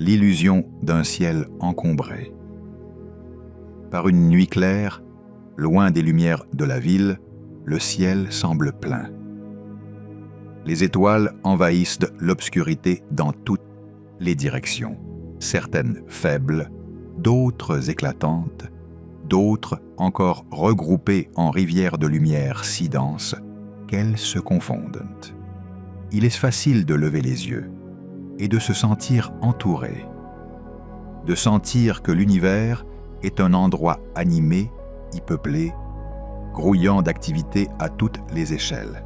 l'illusion d'un ciel encombré. Par une nuit claire, loin des lumières de la ville, le ciel semble plein. Les étoiles envahissent l'obscurité dans toutes les directions, certaines faibles, d'autres éclatantes, d'autres encore regroupées en rivières de lumière si denses qu'elles se confondent. Il est facile de lever les yeux et de se sentir entouré, de sentir que l'univers est un endroit animé, y peuplé, grouillant d'activités à toutes les échelles.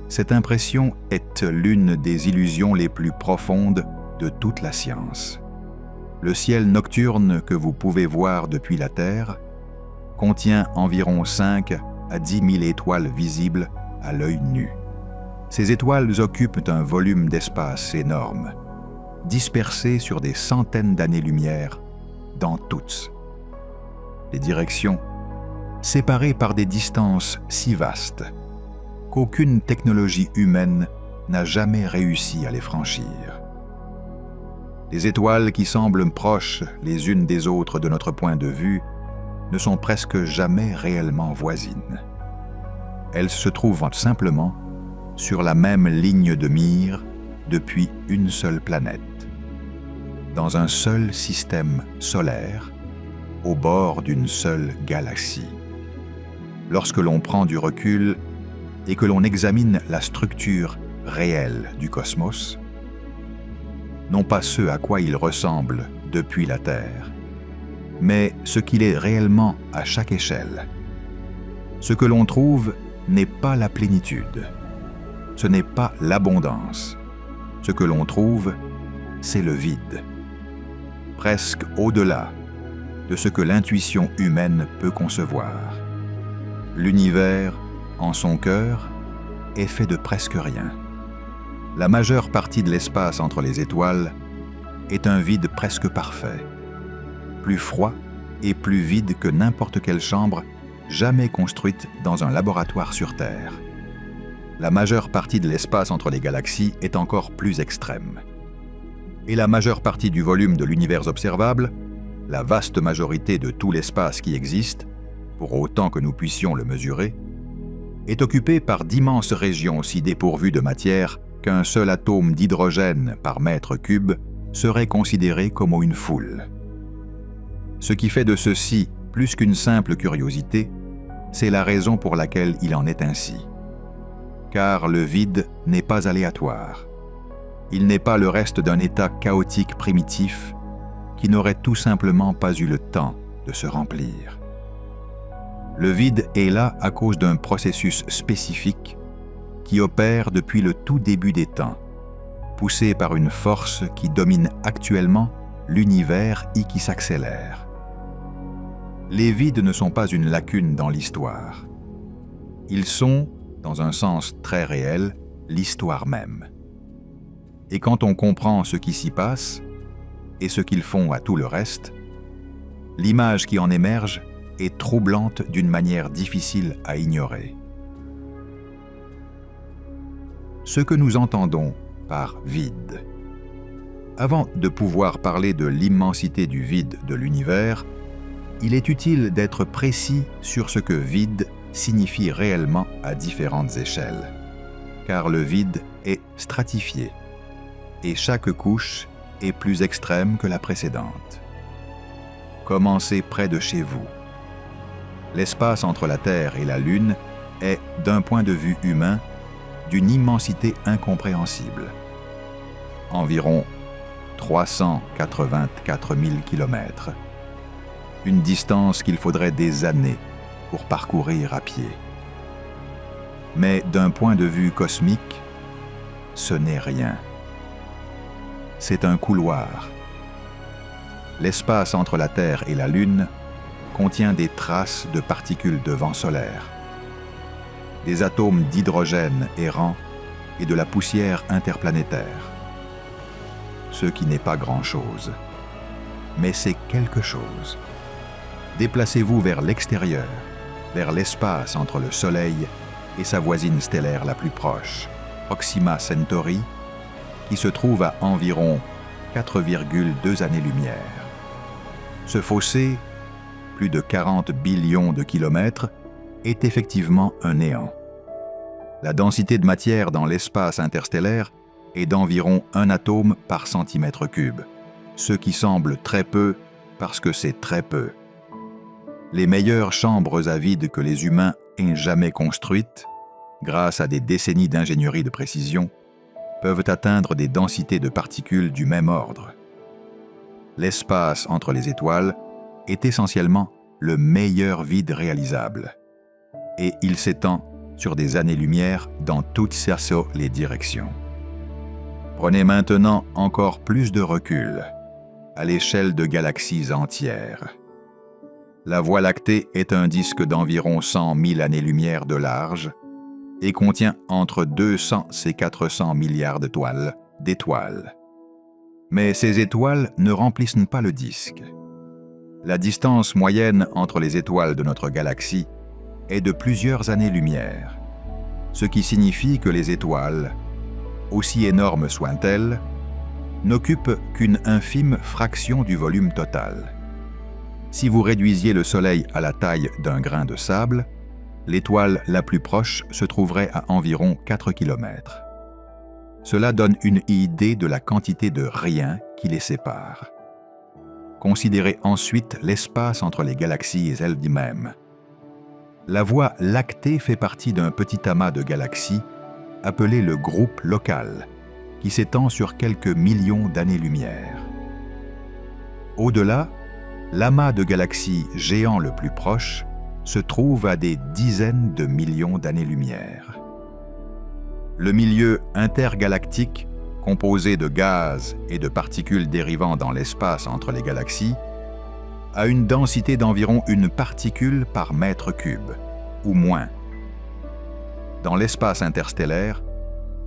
Cette impression est l'une des illusions les plus profondes de toute la science. Le ciel nocturne que vous pouvez voir depuis la Terre contient environ 5 à 10 000 étoiles visibles à l'œil nu. Ces étoiles occupent un volume d'espace énorme, dispersées sur des centaines d'années-lumière dans toutes les directions, séparées par des distances si vastes qu'aucune technologie humaine n'a jamais réussi à les franchir. Les étoiles qui semblent proches les unes des autres de notre point de vue ne sont presque jamais réellement voisines. Elles se trouvent simplement sur la même ligne de mire depuis une seule planète, dans un seul système solaire, au bord d'une seule galaxie. Lorsque l'on prend du recul et que l'on examine la structure réelle du cosmos, non pas ce à quoi il ressemble depuis la Terre, mais ce qu'il est réellement à chaque échelle, ce que l'on trouve n'est pas la plénitude, ce n'est pas l'abondance. Ce que l'on trouve, c'est le vide, presque au-delà de ce que l'intuition humaine peut concevoir. L'univers, en son cœur, est fait de presque rien. La majeure partie de l'espace entre les étoiles est un vide presque parfait, plus froid et plus vide que n'importe quelle chambre jamais construite dans un laboratoire sur Terre. La majeure partie de l'espace entre les galaxies est encore plus extrême. Et la majeure partie du volume de l'univers observable, la vaste majorité de tout l'espace qui existe, pour autant que nous puissions le mesurer, est occupée par d'immenses régions si dépourvues de matière qu'un seul atome d'hydrogène par mètre cube serait considéré comme une foule. Ce qui fait de ceci plus qu'une simple curiosité, c'est la raison pour laquelle il en est ainsi. Car le vide n'est pas aléatoire. Il n'est pas le reste d'un état chaotique primitif qui n'aurait tout simplement pas eu le temps de se remplir. Le vide est là à cause d'un processus spécifique qui opère depuis le tout début des temps, poussé par une force qui domine actuellement l'univers et qui s'accélère. Les vides ne sont pas une lacune dans l'histoire. Ils sont, dans un sens très réel, l'histoire même. Et quand on comprend ce qui s'y passe et ce qu'ils font à tout le reste, l'image qui en émerge est troublante d'une manière difficile à ignorer. Ce que nous entendons par vide. Avant de pouvoir parler de l'immensité du vide de l'univers, il est utile d'être précis sur ce que vide signifie réellement à différentes échelles, car le vide est stratifié, et chaque couche est plus extrême que la précédente. Commencez près de chez vous. L'espace entre la Terre et la Lune est, d'un point de vue humain, d'une immensité incompréhensible. Environ 384 000 kilomètres. Une distance qu'il faudrait des années pour parcourir à pied. Mais d'un point de vue cosmique, ce n'est rien. C'est un couloir. L'espace entre la Terre et la Lune contient des traces de particules de vent solaire, des atomes d'hydrogène errants et de la poussière interplanétaire. Ce qui n'est pas grand-chose, mais c'est quelque chose. Déplacez-vous vers l'extérieur, vers l'espace entre le Soleil et sa voisine stellaire la plus proche, Proxima Centauri, qui se trouve à environ 4,2 années-lumière. Ce fossé, plus de 40 billions de kilomètres, est effectivement un néant. La densité de matière dans l'espace interstellaire est d'environ 1 atome par centimètre cube, ce qui semble très peu parce que c'est très peu. Les meilleures chambres à vide que les humains aient jamais construites, grâce à des décennies d'ingénierie de précision, peuvent atteindre des densités de particules du même ordre. L'espace entre les étoiles est essentiellement le meilleur vide réalisable, et il s'étend sur des années-lumière dans toutes les directions. Prenez maintenant encore plus de recul, à l'échelle de galaxies entières. La Voie lactée est un disque d'environ 100 000 années-lumière de large et contient entre 200 et 400 milliards d'étoiles. Mais ces étoiles ne remplissent pas le disque. La distance moyenne entre les étoiles de notre galaxie est de plusieurs années-lumière, ce qui signifie que les étoiles, aussi énormes soient-elles, n'occupent qu'une infime fraction du volume total. Si vous réduisiez le Soleil à la taille d'un grain de sable, l'étoile la plus proche se trouverait à environ 4 km. Cela donne une idée de la quantité de rien qui les sépare. Considérez ensuite l'espace entre les galaxies elles-mêmes. La Voie lactée fait partie d'un petit amas de galaxies appelé le groupe local, qui s'étend sur quelques millions d'années-lumière. Au-delà, l'amas de galaxies géant le plus proche se trouve à des dizaines de millions d'années-lumière. Le milieu intergalactique, composé de gaz et de particules dérivant dans l'espace entre les galaxies, a une densité d'environ une particule par mètre cube, ou moins. Dans l'espace interstellaire,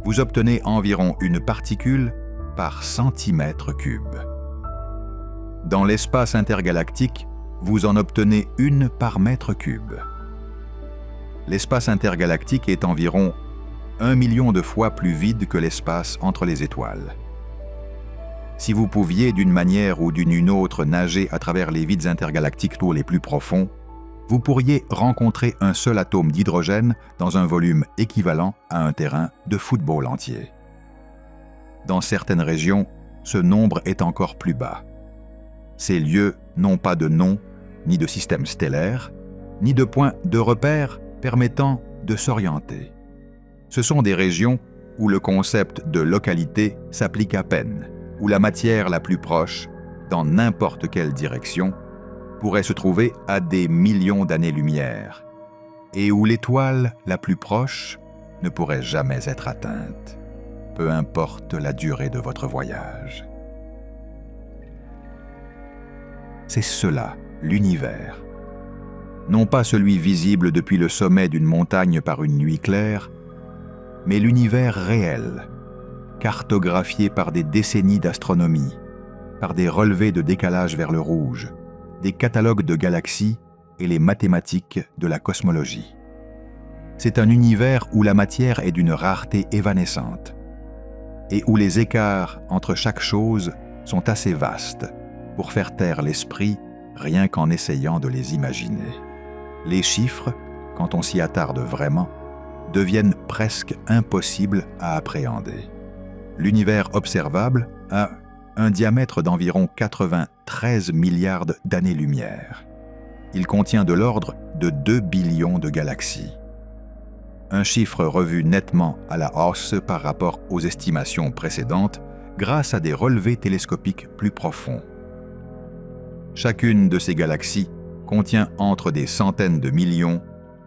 vous obtenez environ une particule par centimètre cube. Dans l'espace intergalactique, vous en obtenez une par mètre cube. L'espace intergalactique est environ 1 million de fois plus vide que l'espace entre les étoiles. Si vous pouviez d'une manière ou d'une autre nager à travers les vides intergalactiques les plus profonds, vous pourriez rencontrer un seul atome d'hydrogène dans un volume équivalent à un terrain de football entier. Dans certaines régions, ce nombre est encore plus bas. Ces lieux n'ont pas de nom, ni de système stellaire, ni de point de repère permettant de s'orienter. Ce sont des régions où le concept de localité s'applique à peine, où la matière la plus proche, dans n'importe quelle direction, pourrait se trouver à des millions d'années-lumière, et où l'étoile la plus proche ne pourrait jamais être atteinte, peu importe la durée de votre voyage. C'est cela, l'univers. Non pas celui visible depuis le sommet d'une montagne par une nuit claire, mais l'univers réel, cartographié par des décennies d'astronomie, par des relevés de décalage vers le rouge, des catalogues de galaxies et les mathématiques de la cosmologie. C'est un univers où la matière est d'une rareté évanescente et où les écarts entre chaque chose sont assez vastes pour faire taire l'esprit rien qu'en essayant de les imaginer. Les chiffres, quand on s'y attarde vraiment, deviennent presque impossibles à appréhender. L'univers observable a un diamètre d'environ 93 milliards d'années-lumière. Il contient de l'ordre de 2 billions de galaxies. Un chiffre revu nettement à la hausse par rapport aux estimations précédentes grâce à des relevés télescopiques plus profonds. Chacune de ces galaxies contient entre des centaines de millions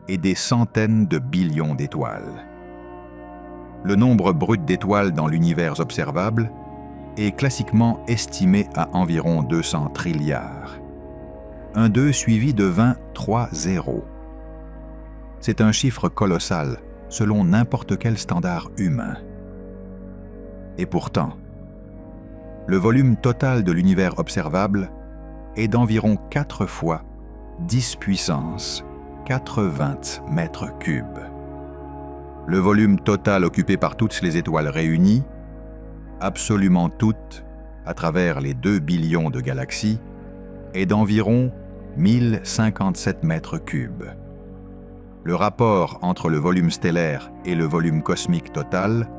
et des centaines de billions d'étoiles. Le nombre brut d'étoiles dans l'univers observable est classiquement estimé à environ 200 trilliards. Un 2 suivi de 23 zéros. C'est un chiffre colossal selon n'importe quel standard humain. Et pourtant, le volume total de l'univers observable est d'environ 4 fois 10 puissance 80 mètres cubes. Le volume total occupé par toutes les étoiles réunies, absolument toutes, à travers les 2 billions de galaxies, est d'environ 1057 mètres cubes. Le rapport entre le volume stellaire et le volume cosmique total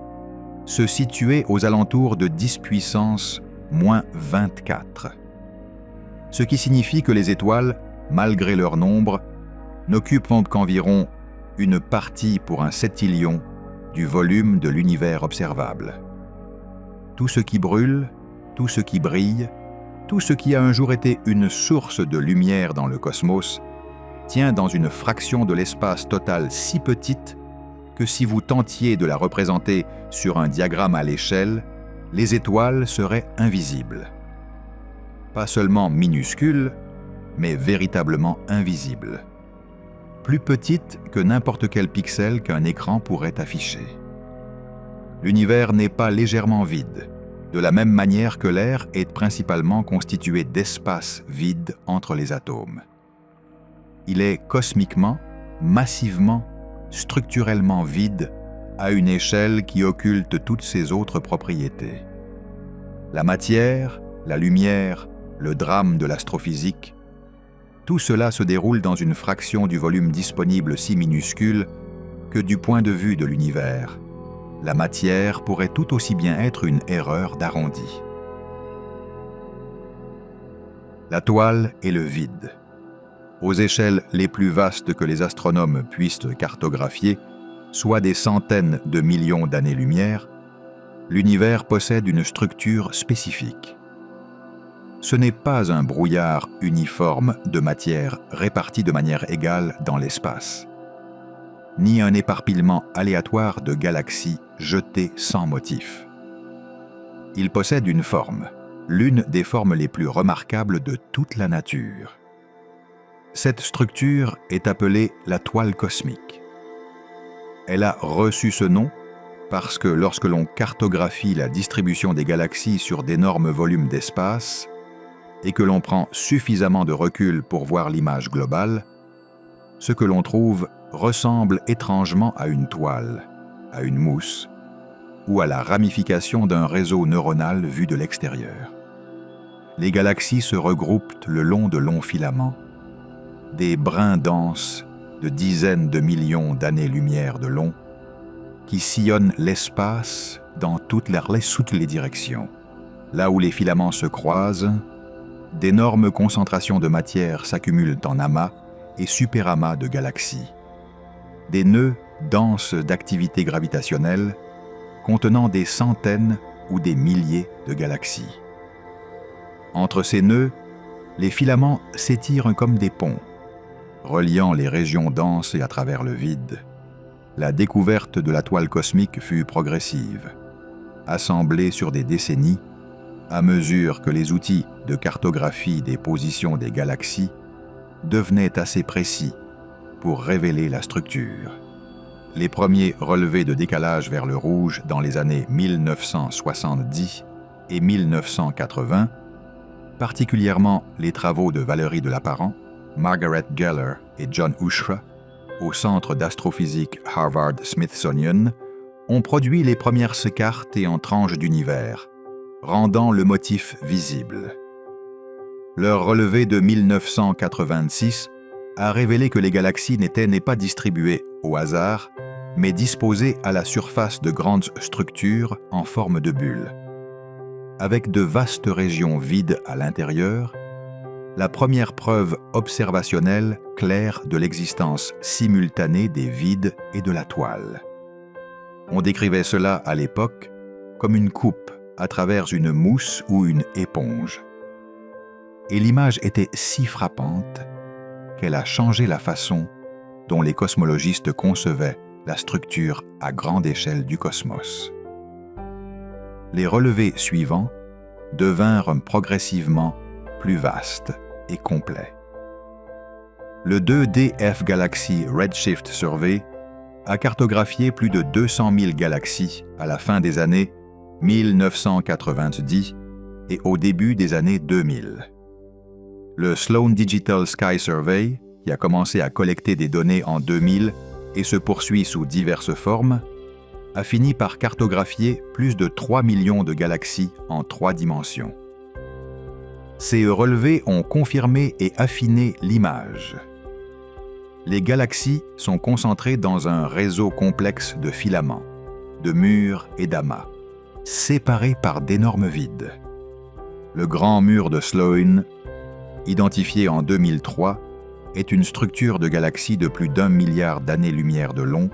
se situait aux alentours de 10 puissance moins 24. Ce qui signifie que les étoiles, malgré leur nombre, n'occupent qu'environ une partie pour un septillion du volume de l'univers observable. Tout ce qui brûle, tout ce qui brille, tout ce qui a un jour été une source de lumière dans le cosmos, tient dans une fraction de l'espace total si petite que si vous tentiez de la représenter sur un diagramme à l'échelle, les étoiles seraient invisibles. Pas seulement minuscules, mais véritablement invisibles. Plus petites que n'importe quel pixel qu'un écran pourrait afficher. L'univers n'est pas légèrement vide, de la même manière que l'air est principalement constitué d'espace vide entre les atomes. Il est cosmiquement, massivement, structurellement vide à une échelle qui occulte toutes ses autres propriétés. La matière, la lumière, le drame de l'astrophysique, tout cela se déroule dans une fraction du volume disponible si minuscule que du point de vue de l'univers, la matière pourrait tout aussi bien être une erreur d'arrondi. La toile est le vide. Aux échelles les plus vastes que les astronomes puissent cartographier, soit des centaines de millions d'années-lumière, l'univers possède une structure spécifique. Ce n'est pas un brouillard uniforme de matière répartie de manière égale dans l'espace, ni un éparpillement aléatoire de galaxies jetées sans motif. Il possède une forme, l'une des formes les plus remarquables de toute la nature. Cette structure est appelée la toile cosmique. Elle a reçu ce nom parce que lorsque l'on cartographie la distribution des galaxies sur d'énormes volumes d'espace et que l'on prend suffisamment de recul pour voir l'image globale, ce que l'on trouve ressemble étrangement à une toile, à une mousse ou à la ramification d'un réseau neuronal vu de l'extérieur. Les galaxies se regroupent le long de longs filaments, des brins denses de dizaines de millions d'années-lumière de long, qui sillonnent l'espace dans toutes les directions. Là où les filaments se croisent, d'énormes concentrations de matière s'accumulent en amas et superamas de galaxies. Des nœuds denses d'activité gravitationnelle contenant des centaines ou des milliers de galaxies. Entre ces nœuds, les filaments s'étirent comme des ponts, reliant les régions denses et à travers le vide. La découverte de la toile cosmique fut progressive, assemblée sur des décennies, à mesure que les outils de cartographie des positions des galaxies devenaient assez précis pour révéler la structure. Les premiers relevés de décalage vers le rouge dans les années 1970 et 1980, particulièrement les travaux de Valérie de Lapparent, Margaret Geller et John Ushra, au Centre d'astrophysique Harvard-Smithsonian, ont produit les premières cartes et en tranches d'univers, rendant le motif visible. Leur relevé de 1986 a révélé que les galaxies n'étaient pas distribuées au hasard, mais disposées à la surface de grandes structures en forme de bulles. Avec de vastes régions vides à l'intérieur, la première preuve observationnelle claire de l'existence simultanée des vides et de la toile. On décrivait cela à l'époque comme une coupe à travers une mousse ou une éponge. Et l'image était si frappante qu'elle a changé la façon dont les cosmologistes concevaient la structure à grande échelle du cosmos. Les relevés suivants devinrent progressivement plus vastes et complets. Le 2DF Galaxy Redshift Survey a cartographié plus de 200 000 galaxies à la fin des années 1990 et au début des années 2000. Le Sloan Digital Sky Survey, qui a commencé à collecter des données en 2000 et se poursuit sous diverses formes, a fini par cartographier plus de 3 millions de galaxies en 3 dimensions. Ces relevés ont confirmé et affiné l'image. Les galaxies sont concentrées dans un réseau complexe de filaments, de murs et d'amas, séparés par d'énormes vides. Le grand mur de Sloan, identifié en 2003, est une structure de galaxie de plus d'1 milliard d'années-lumière de long,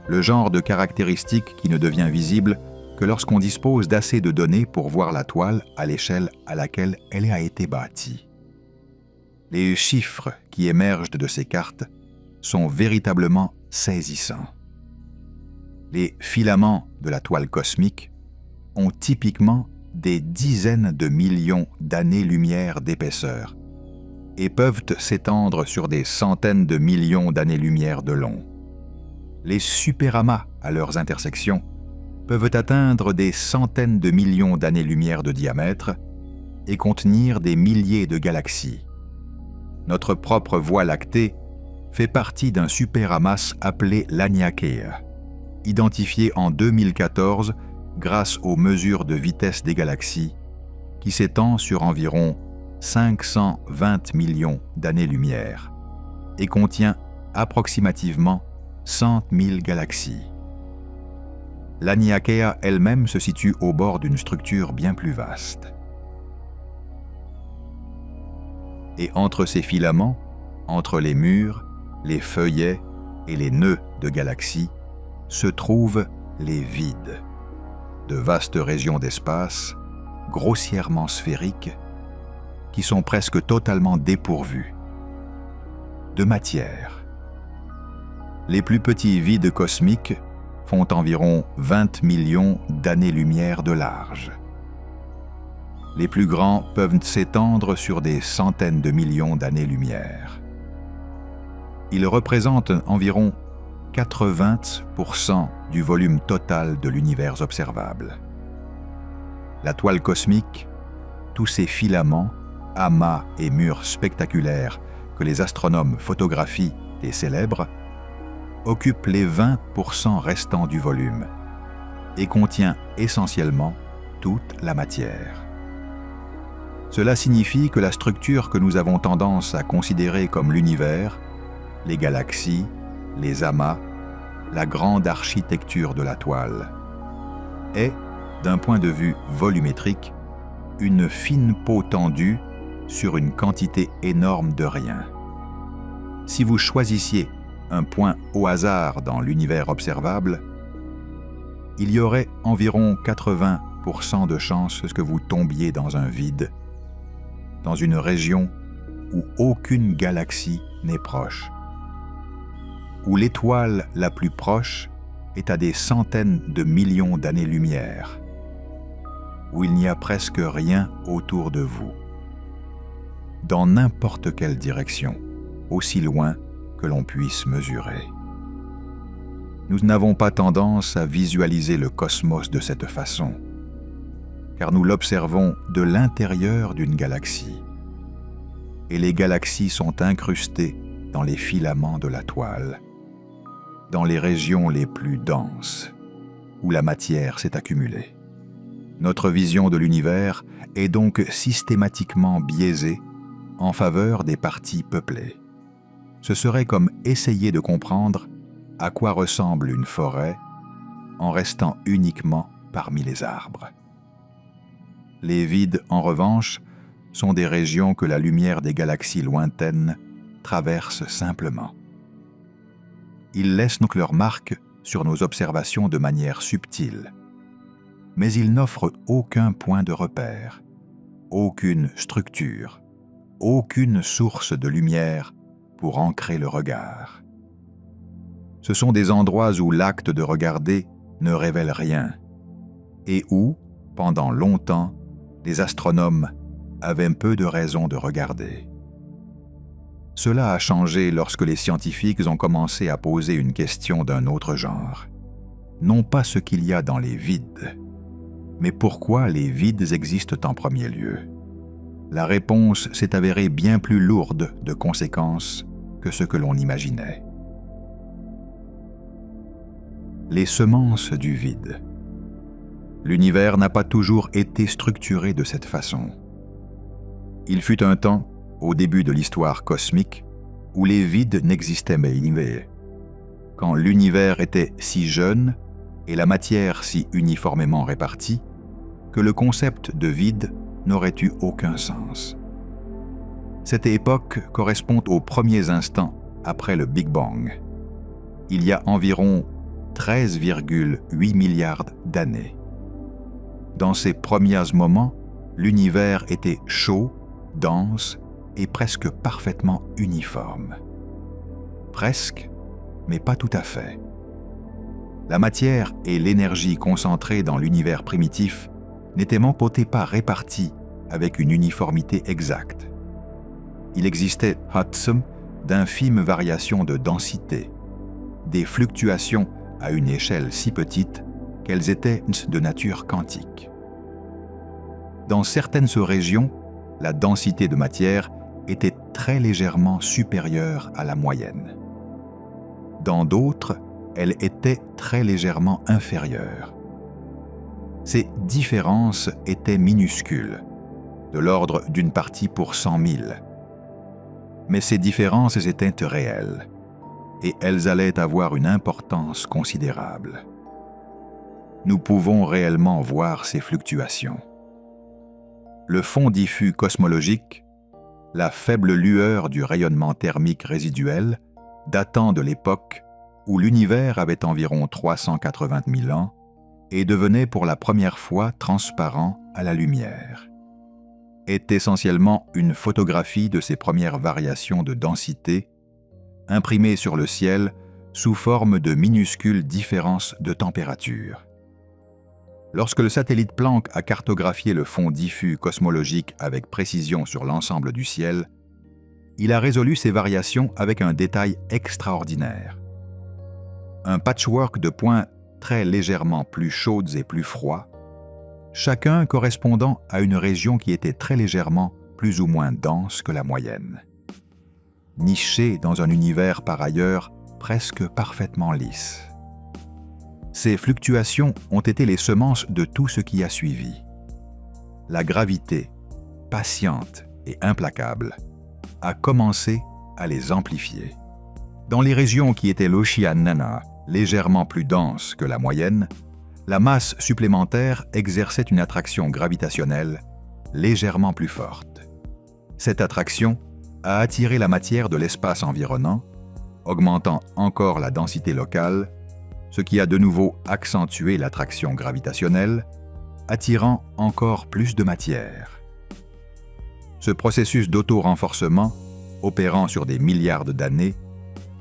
le genre de caractéristique qui ne devient visible que lorsqu'on dispose d'assez de données pour voir la toile à l'échelle à laquelle elle a été bâtie. Les chiffres qui émergent de ces cartes sont véritablement saisissants. Les filaments de la toile cosmique ont typiquement des dizaines de millions d'années-lumière d'épaisseur et peuvent s'étendre sur des centaines de millions d'années-lumière de long. Les superamas à leurs intersections peuvent atteindre des centaines de millions d'années-lumière de diamètre et contenir des milliers de galaxies. Notre propre Voie lactée fait partie d'un superamas appelé Laniakea, identifié en 2014 grâce aux mesures de vitesse des galaxies, qui s'étend sur environ 520 millions d'années-lumière et contient approximativement 100 000 galaxies. Laniakea elle-même se situe au bord d'une structure bien plus vaste. Et entre ces filaments, entre les murs, les feuillets et les nœuds de galaxies, se trouvent les vides, de vastes régions d'espace, grossièrement sphériques, qui sont presque totalement dépourvues de matière. Les plus petits vides cosmiques font environ 20 millions d'années-lumière de large. Les plus grands peuvent s'étendre sur des centaines de millions d'années-lumière. Ils représentent environ 80% du volume total de l'univers observable. La toile cosmique, tous ces filaments, amas et murs spectaculaires que les astronomes photographient et célèbrent, occupe les 20% restants du volume et contient essentiellement toute la matière. Cela signifie que la structure que nous avons tendance à considérer comme l'univers, les galaxies, les amas, la grande architecture de la toile, est, d'un point de vue volumétrique, une fine peau tendue sur une quantité énorme de rien. Si vous choisissiez un point au hasard dans l'univers observable, il y aurait environ 80% de chances que vous tombiez dans un vide, dans une région où aucune galaxie n'est proche, où l'étoile la plus proche est à des centaines de millions d'années-lumière, où il n'y a presque rien autour de vous, dans n'importe quelle direction, aussi loin que l'on puisse mesurer. Nous n'avons pas tendance à visualiser le cosmos de cette façon, car nous l'observons de l'intérieur d'une galaxie, et les galaxies sont incrustées dans les filaments de la toile, dans les régions les plus denses, où la matière s'est accumulée. Notre vision de l'univers est donc systématiquement biaisée en faveur des parties peuplées. Ce serait comme essayer de comprendre à quoi ressemble une forêt en restant uniquement parmi les arbres. Les vides, en revanche, sont des régions que la lumière des galaxies lointaines traverse simplement. Ils laissent donc leur marque sur nos observations de manière subtile, mais ils n'offrent aucun point de repère, aucune structure, aucune source de lumière pour ancrer le regard. Ce sont des endroits où l'acte de regarder ne révèle rien et où, pendant longtemps, les astronomes avaient peu de raisons de regarder. Cela a changé lorsque les scientifiques ont commencé à poser une question d'un autre genre. Non pas ce qu'il y a dans les vides, mais pourquoi les vides existent en premier lieu. La réponse s'est avérée bien plus lourde de conséquences que ce que l'on imaginait. les semences du vide. L'univers n'a pas toujours été structuré de cette façon. Il fut un temps, au début de l'histoire cosmique, où les vides n'existaient pas, quand l'univers était si jeune et la matière si uniformément répartie que le concept de vide n'aurait eu aucun sens. Cette époque correspond aux premiers instants après le Big Bang, il y a environ 13,8 milliards d'années. Dans ces premiers moments, l'univers était chaud, dense et presque parfaitement uniforme. Presque, mais pas tout à fait. La matière et l'énergie concentrées dans l'univers primitif n'étaient même pas réparties avec une uniformité exacte. Il existait d'infimes variations de densité, des fluctuations à une échelle si petite qu'elles étaient de nature quantique. Dans certaines régions, la densité de matière était très légèrement supérieure à la moyenne. Dans d'autres, elle était très légèrement inférieure. Ces différences étaient minuscules, de l'ordre d'une partie pour 100 000. Mais ces différences étaient réelles, et elles allaient avoir une importance considérable. Nous pouvons réellement voir ces fluctuations. Le fond diffus cosmologique, la faible lueur du rayonnement thermique résiduel, datant de l'époque où l'univers avait environ 380 000 ans et devenait pour la première fois transparent à la lumière, est essentiellement une photographie de ces premières variations de densité, imprimées sur le ciel sous forme de minuscules différences de température. Lorsque le satellite Planck a cartographié le fond diffus cosmologique avec précision sur l'ensemble du ciel, il a résolu ces variations avec un détail extraordinaire. Un patchwork de points très légèrement plus chaudes et plus froids, chacun correspondant à une région qui était très légèrement plus ou moins dense que la moyenne, nichée dans un univers par ailleurs presque parfaitement lisse. Ces fluctuations ont été les semences de tout ce qui a suivi. La gravité, patiente et implacable, a commencé à les amplifier. Dans les régions qui étaient l'Oceanana, légèrement plus denses que la moyenne, la masse supplémentaire exerçait une attraction gravitationnelle légèrement plus forte. Cette attraction a attiré la matière de l'espace environnant, augmentant encore la densité locale, ce qui a de nouveau accentué l'attraction gravitationnelle, attirant encore plus de matière. Ce processus d'auto-renforcement, opérant sur des milliards d'années,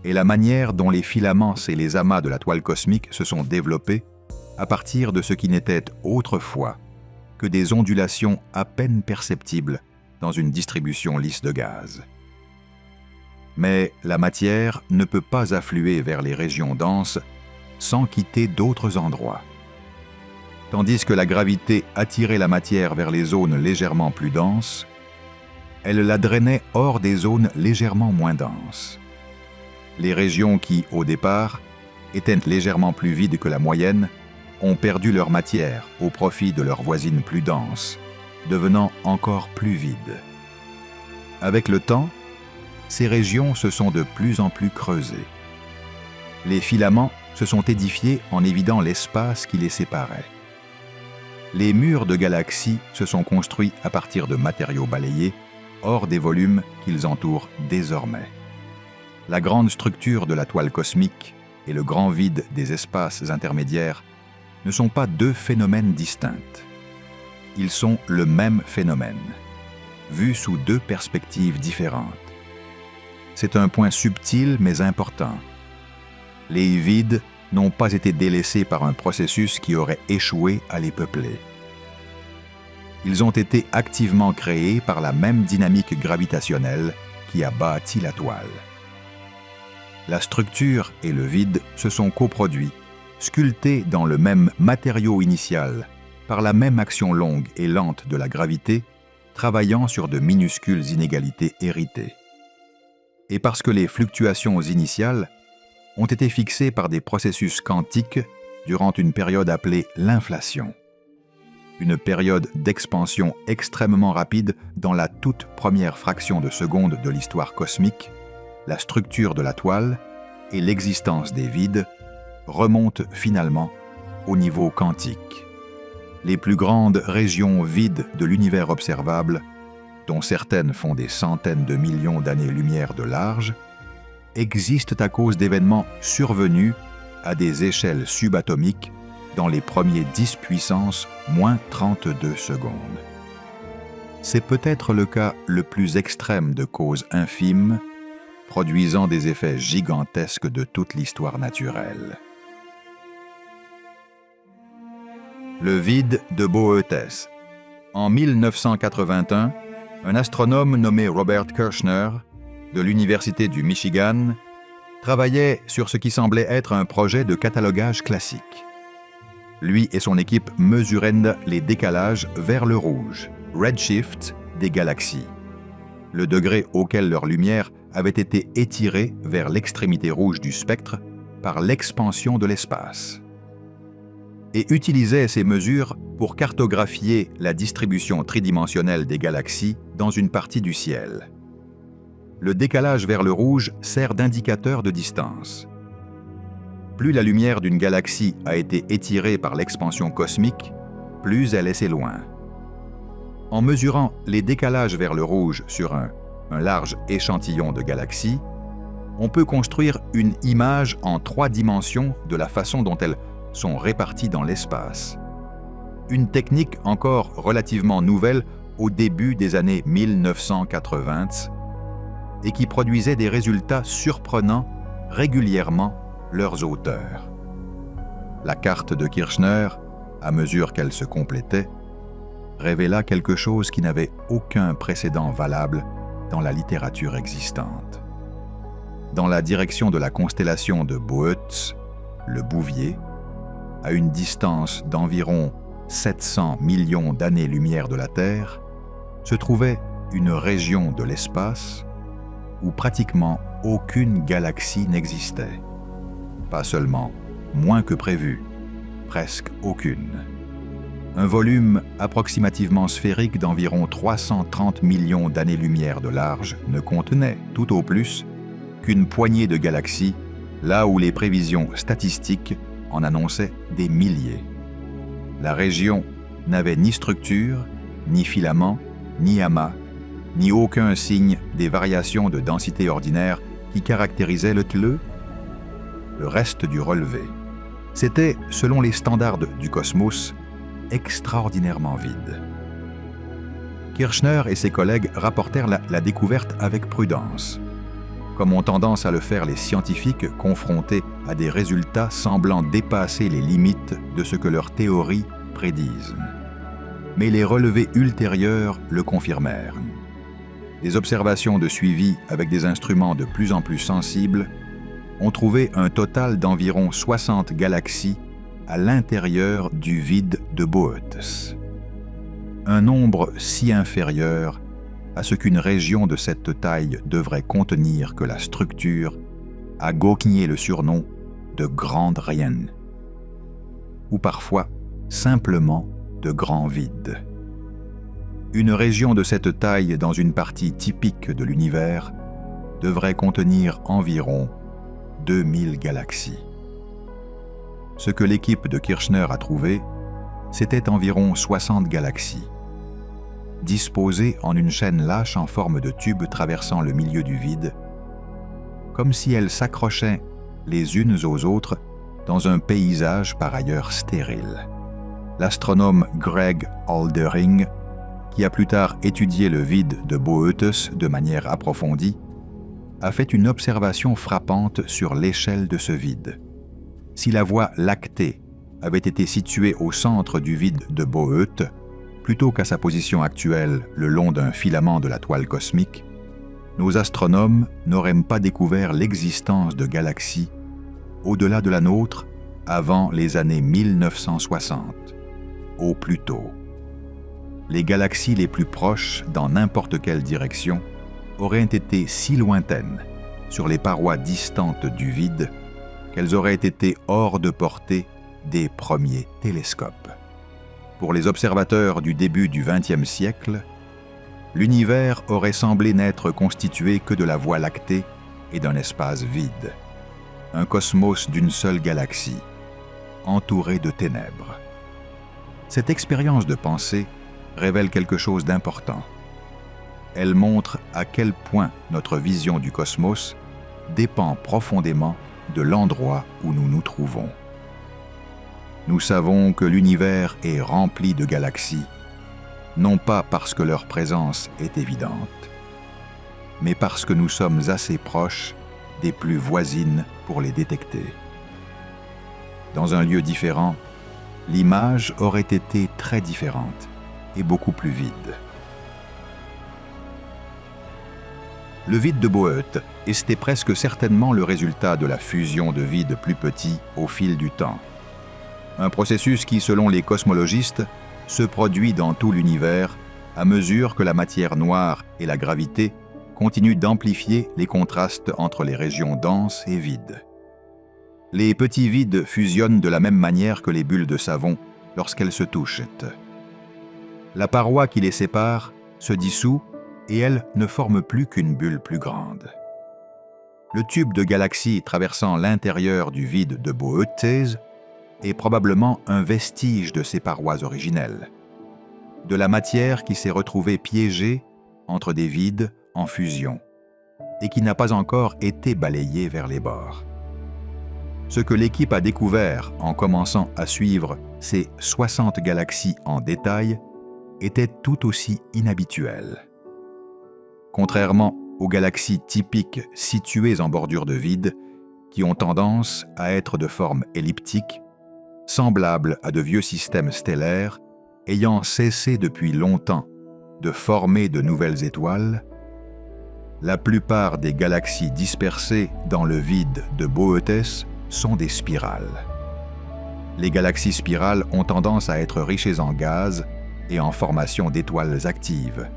est la manière dont les filaments et les amas de la toile cosmique se sont développés à partir de ce qui n'était autrefois que des ondulations à peine perceptibles dans une distribution lisse de gaz. Mais la matière ne peut pas affluer vers les régions denses sans quitter d'autres endroits. Tandis que la gravité attirait la matière vers les zones légèrement plus denses, elle la drainait hors des zones légèrement moins denses. Les régions qui, au départ, étaient légèrement plus vides que la moyenne, ont perdu leur matière au profit de leurs voisines plus denses, devenant encore plus vides. Avec le temps, ces régions se sont de plus en plus creusées. Les filaments se sont édifiés en évidant l'espace qui les séparait. Les murs de galaxies se sont construits à partir de matériaux balayés, hors des volumes qu'ils entourent désormais. La grande structure de la toile cosmique et le grand vide des espaces intermédiaires ne sont pas deux phénomènes distincts. Ils sont le même phénomène, vu sous deux perspectives différentes. C'est un point subtil mais important. Les vides n'ont pas été délaissés par un processus qui aurait échoué à les peupler. Ils ont été activement créés par la même dynamique gravitationnelle qui a bâti la toile. La structure et le vide se sont coproduits, sculptés dans le même matériau initial, par la même action longue et lente de la gravité, travaillant sur de minuscules inégalités héritées. Et parce que les fluctuations initiales, ont été fixés par des processus quantiques durant une période appelée l'inflation. Une période d'expansion extrêmement rapide dans la toute première fraction de seconde de l'histoire cosmique, la structure de la toile et l'existence des vides remontent finalement au niveau quantique. Les plus grandes régions vides de l'univers observable, dont certaines font des centaines de millions d'années-lumière de large, existent à cause d'événements survenus à des échelles subatomiques dans les premiers 10 puissance moins 32 secondes. C'est peut-être le cas le plus extrême de causes infimes, produisant des effets gigantesques de toute l'histoire naturelle. Le vide de Boötes. En 1981, un astronome nommé Robert Kirshner, de l'Université du Michigan, travaillait sur ce qui semblait être un projet de catalogage classique. Lui et son équipe mesuraient les décalages vers le rouge, redshift, des galaxies, le degré auquel leur lumière avait été étirée vers l'extrémité rouge du spectre par l'expansion de l'espace, et utilisaient ces mesures pour cartographier la distribution tridimensionnelle des galaxies dans une partie du ciel. Le décalage vers le rouge sert d'indicateur de distance. Plus la lumière d'une galaxie a été étirée par l'expansion cosmique, plus elle est assez loin. En mesurant les décalages vers le rouge sur un large échantillon de galaxies, on peut construire une image en 3 dimensions de la façon dont elles sont réparties dans l'espace. Une technique encore relativement nouvelle au début des années 1980 et qui produisait des résultats surprenants régulièrement leurs auteurs. La carte de Kirshner, à mesure qu'elle se complétait, révéla quelque chose qui n'avait aucun précédent valable dans la littérature existante. Dans la direction de la constellation de Boötes, le Bouvier, à une distance d'environ 700 millions d'années-lumière de la Terre, se trouvait une région de l'espace où pratiquement aucune galaxie n'existait. Pas seulement moins que prévu, presque aucune. Un volume approximativement sphérique d'environ 330 millions d'années-lumière de large ne contenait, tout au plus, qu'une poignée de galaxies, là où les prévisions statistiques en annonçaient des milliers. La région n'avait ni structure, ni filament, ni amas, ni aucun signe des variations de densité ordinaire qui caractérisaient le reste du relevé. C'était, selon les standards du cosmos, extraordinairement vide. Kirshner et ses collègues rapportèrent la découverte avec prudence, comme ont tendance à le faire les scientifiques confrontés à des résultats semblant dépasser les limites de ce que leurs théories prédisent. Mais les relevés ultérieurs le confirmèrent. Des observations de suivi avec des instruments de plus en plus sensibles ont trouvé un total d'environ 60 galaxies à l'intérieur du vide de Boötes. Un nombre si inférieur à ce qu'une région de cette taille devrait contenir que la structure a gagné le surnom de grande rien, ou parfois simplement de grand vide. Une région de cette taille dans une partie typique de l'univers devrait contenir environ 2000 galaxies. Ce que l'équipe de Kirshner a trouvé, c'était environ 60 galaxies, disposées en une chaîne lâche en forme de tube traversant le milieu du vide, comme si elles s'accrochaient les unes aux autres dans un paysage par ailleurs stérile. L'astronome Greg Aldering, qui a plus tard étudié le vide de Boötes de manière approfondie, a fait une observation frappante sur l'échelle de ce vide. Si la voie lactée avait été située au centre du vide de Boötes, plutôt qu'à sa position actuelle le long d'un filament de la toile cosmique, nos astronomes n'auraient pas découvert l'existence de galaxies au-delà de la nôtre avant les années 1960, au plus tôt. Les galaxies les plus proches dans n'importe quelle direction auraient été si lointaines sur les parois distantes du vide qu'elles auraient été hors de portée des premiers télescopes. Pour les observateurs du début du XXe siècle, l'univers aurait semblé n'être constitué que de la Voie lactée et d'un espace vide, un cosmos d'une seule galaxie, entouré de ténèbres. Cette expérience de pensée révèle quelque chose d'important. Elle montre à quel point notre vision du cosmos dépend profondément de l'endroit où nous nous trouvons. Nous savons que l'univers est rempli de galaxies, non pas parce que leur présence est évidente, mais parce que nous sommes assez proches des plus voisines pour les détecter. Dans un lieu différent, l'image aurait été très différente et beaucoup plus vide. Le vide de Boötes était presque certainement le résultat de la fusion de vides plus petits au fil du temps. Un processus qui, selon les cosmologistes, se produit dans tout l'univers à mesure que la matière noire et la gravité continuent d'amplifier les contrastes entre les régions denses et vides. Les petits vides fusionnent de la même manière que les bulles de savon lorsqu'elles se touchent. La paroi qui les sépare se dissout et elle ne forme plus qu'une bulle plus grande. Le tube de galaxie traversant l'intérieur du vide de Boötes est probablement un vestige de ces parois originelles, de la matière qui s'est retrouvée piégée entre des vides en fusion et qui n'a pas encore été balayée vers les bords. Ce que l'équipe a découvert en commençant à suivre ces 60 galaxies en détail était tout aussi inhabituel. Contrairement aux galaxies typiques situées en bordure de vide, qui ont tendance à être de forme elliptique, semblables à de vieux systèmes stellaires ayant cessé depuis longtemps de former de nouvelles étoiles, la plupart des galaxies dispersées dans le vide de Boötes sont des spirales. Les galaxies spirales ont tendance à être riches en gaz et en formation d'étoiles actives,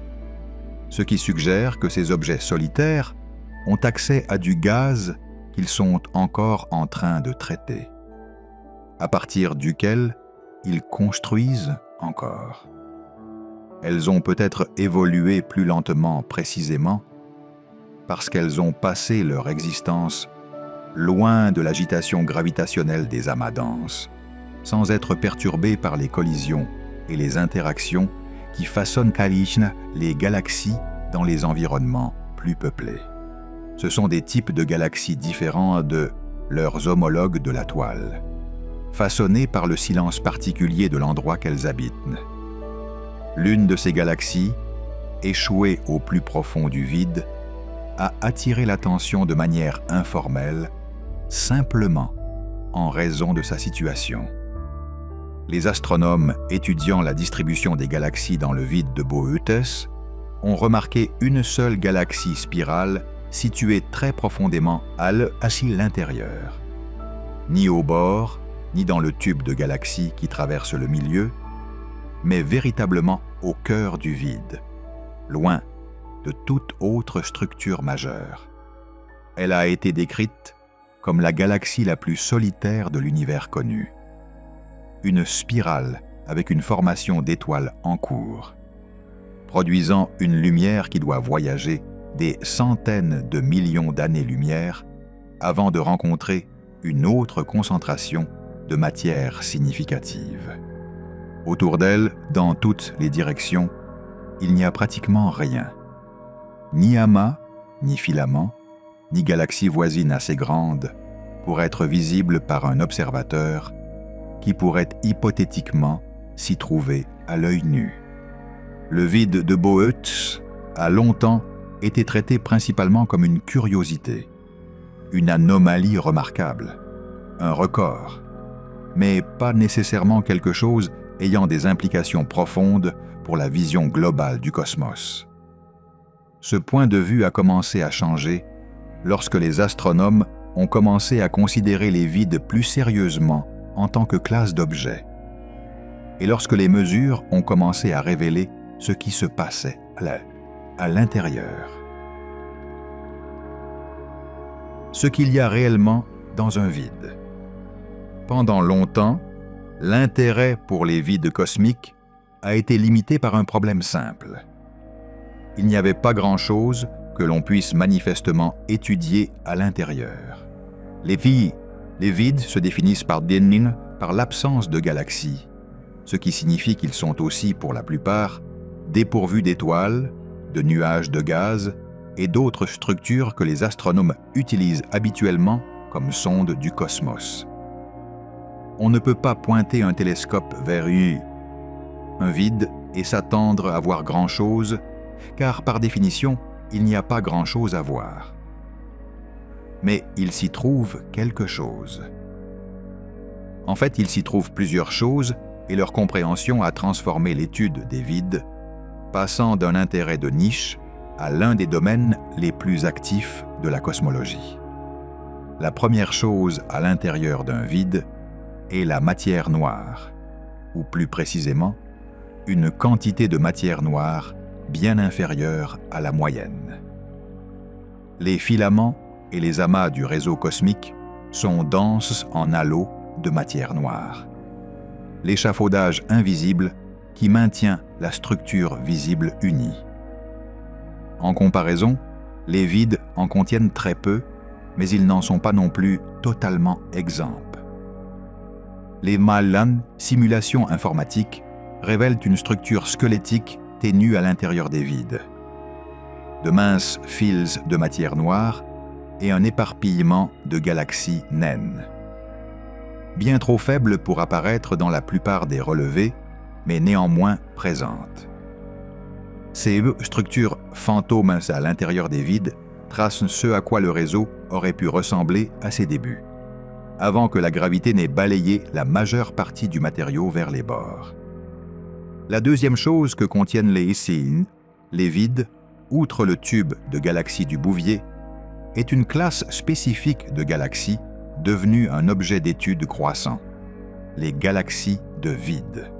ce qui suggère que ces objets solitaires ont accès à du gaz qu'ils sont encore en train de traiter, à partir duquel ils construisent encore. Elles ont peut-être évolué plus lentement précisément parce qu'elles ont passé leur existence loin de l'agitation gravitationnelle des amas denses, sans être perturbées par les collisions et les interactions qui façonnent les galaxies dans les environnements plus peuplés. Ce sont des types de galaxies différents de leurs homologues de la toile, façonnés par le silence particulier de l'endroit qu'elles habitent. L'une de ces galaxies, échouée au plus profond du vide, a attiré l'attention de manière informelle, simplement en raison de sa situation. Les astronomes étudiant la distribution des galaxies dans le vide de Boötes ont remarqué une seule galaxie spirale située très profondément à l'intérieur. Ni au bord, ni dans le tube de galaxie qui traverse le milieu, mais véritablement au cœur du vide, loin de toute autre structure majeure. Elle a été décrite comme la galaxie la plus solitaire de l'univers connu. Une spirale avec une formation d'étoiles en cours, produisant une lumière qui doit voyager des centaines de millions d'années-lumière avant de rencontrer une autre concentration de matière significative. Autour d'elle, dans toutes les directions, il n'y a pratiquement rien. Ni amas, ni filaments, ni galaxie voisine assez grande pour être visible par un observateur qui pourrait hypothétiquement s'y trouver à l'œil nu. Le vide de Boötes a longtemps été traité principalement comme une curiosité, une anomalie remarquable, un record, mais pas nécessairement quelque chose ayant des implications profondes pour la vision globale du cosmos. Ce point de vue a commencé à changer lorsque les astronomes ont commencé à considérer les vides plus sérieusement en tant que classe d'objets, et lorsque les mesures ont commencé à révéler ce qui se passait à l'intérieur. Ce qu'il y a réellement dans un vide. Pendant longtemps, l'intérêt pour les vides cosmiques a été limité par un problème simple. Il n'y avait pas grand-chose que l'on puisse manifestement étudier à l'intérieur. Les vides se définissent par Denning par l'absence de galaxies, ce qui signifie qu'ils sont aussi, pour la plupart, dépourvus d'étoiles, de nuages de gaz et d'autres structures que les astronomes utilisent habituellement comme sondes du cosmos. On ne peut pas pointer un télescope vers un vide et s'attendre à voir grand-chose, car par définition, il n'y a pas grand-chose à voir. Mais il s'y trouve quelque chose. En fait, il s'y trouve plusieurs choses et leur compréhension a transformé l'étude des vides, passant d'un intérêt de niche à l'un des domaines les plus actifs de la cosmologie. La première chose à l'intérieur d'un vide est la matière noire, ou plus précisément, une quantité de matière noire bien inférieure à la moyenne. Les filaments et les amas du réseau cosmique sont denses en halos de matière noire. L'échafaudage invisible qui maintient la structure visible unie. En comparaison, les vides en contiennent très peu, mais ils n'en sont pas non plus totalement exempts. Les Mallan simulations informatiques révèlent une structure squelettique ténue à l'intérieur des vides. De minces fils de matière noire et un éparpillement de galaxies naines. Bien trop faibles pour apparaître dans la plupart des relevés, mais néanmoins présentes. Ces structures fantômes à l'intérieur des vides tracent ce à quoi le réseau aurait pu ressembler à ses débuts, avant que la gravité n'ait balayé la majeure partie du matériau vers les bords. La deuxième chose que contiennent les Isséines, les vides, outre le tube de galaxies du Bouvier, est une classe spécifique de galaxies devenue un objet d'étude croissant, les galaxies de vide.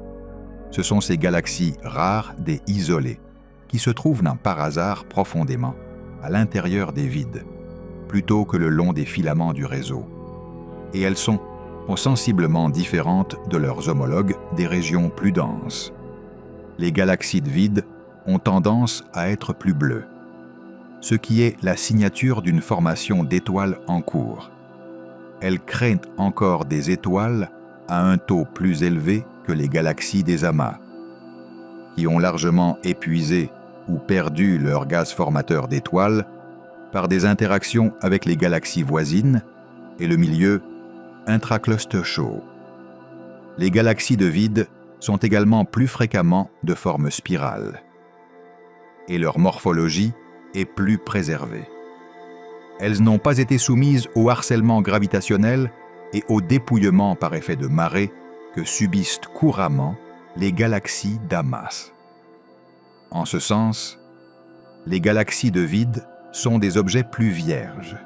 Ce sont ces galaxies rares des isolés, qui se trouvent par hasard profondément à l'intérieur des vides, plutôt que le long des filaments du réseau. Et elles sont sensiblement différentes de leurs homologues des régions plus denses. Les galaxies de vide ont tendance à être plus bleues, ce qui est la signature d'une formation d'étoiles en cours. Elles créent encore des étoiles à un taux plus élevé que les galaxies des amas, qui ont largement épuisé ou perdu leur gaz formateur d'étoiles par des interactions avec les galaxies voisines et le milieu intracluster chaud. Les galaxies de vide sont également plus fréquemment de forme spirale, et leur morphologie est plus préservée. Elles n'ont pas été soumises au harcèlement gravitationnel et au dépouillement par effet de marée que subissent couramment les galaxies d'amas. En ce sens, les galaxies de vide sont des objets plus vierges,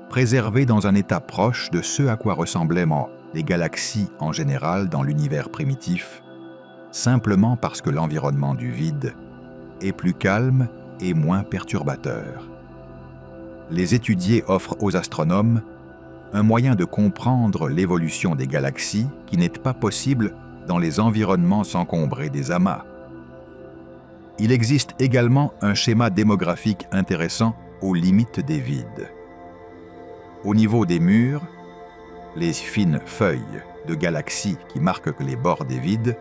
préservés dans un état proche de ce à quoi ressemblaient les galaxies en général dans l'univers primitif, simplement parce que l'environnement du vide est plus calme et moins perturbateur. Les étudier offrent aux astronomes un moyen de comprendre l'évolution des galaxies qui n'est pas possible dans les environnements encombrés des amas. Il existe également un schéma démographique intéressant aux limites des vides. Au niveau des murs, les fines feuilles de galaxies qui marquent les bords des vides,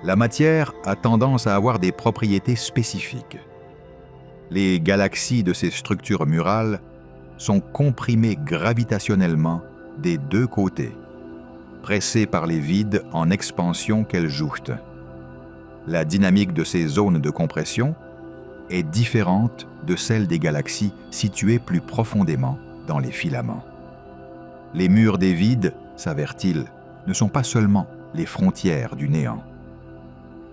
la matière a tendance à avoir des propriétés spécifiques. Les galaxies de ces structures murales sont comprimées gravitationnellement des deux côtés, pressées par les vides en expansion qu'elles jouent. La dynamique de ces zones de compression est différente de celle des galaxies situées plus profondément dans les filaments. Les murs des vides, s'avère-t-il, ne sont pas seulement les frontières du néant.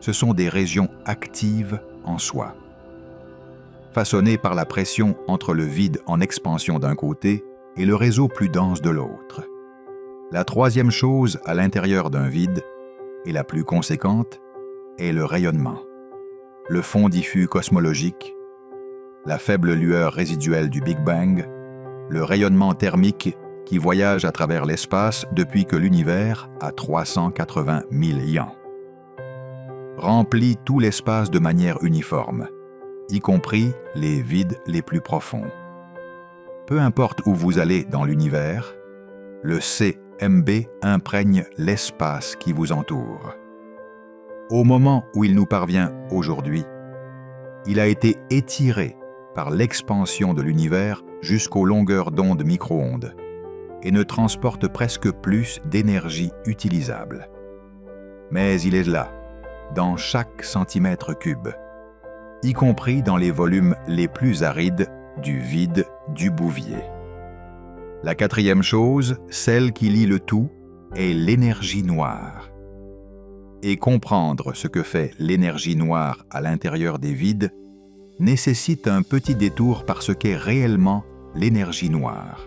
Ce sont des régions actives en soi, façonnées par la pression entre le vide en expansion d'un côté et le réseau plus dense de l'autre. La troisième chose à l'intérieur d'un vide, et la plus conséquente, est le rayonnement, le fond diffus cosmologique, la faible lueur résiduelle du Big Bang, le rayonnement thermique qui voyage à travers l'espace depuis que l'univers a 380 000 ans. Remplit tout l'espace de manière uniforme, y compris les vides les plus profonds. Peu importe où vous allez dans l'univers, le CMB imprègne l'espace qui vous entoure. Au moment où il nous parvient aujourd'hui, il a été étiré par l'expansion de l'univers jusqu'aux longueurs d'onde micro-ondes et ne transporte presque plus d'énergie utilisable. Mais il est là, dans chaque centimètre cube, y compris dans les volumes les plus arides du vide du Bouvier. La quatrième chose, celle qui lie le tout, est l'énergie noire. Et comprendre ce que fait l'énergie noire à l'intérieur des vides nécessite un petit détour par ce qu'est réellement l'énergie noire,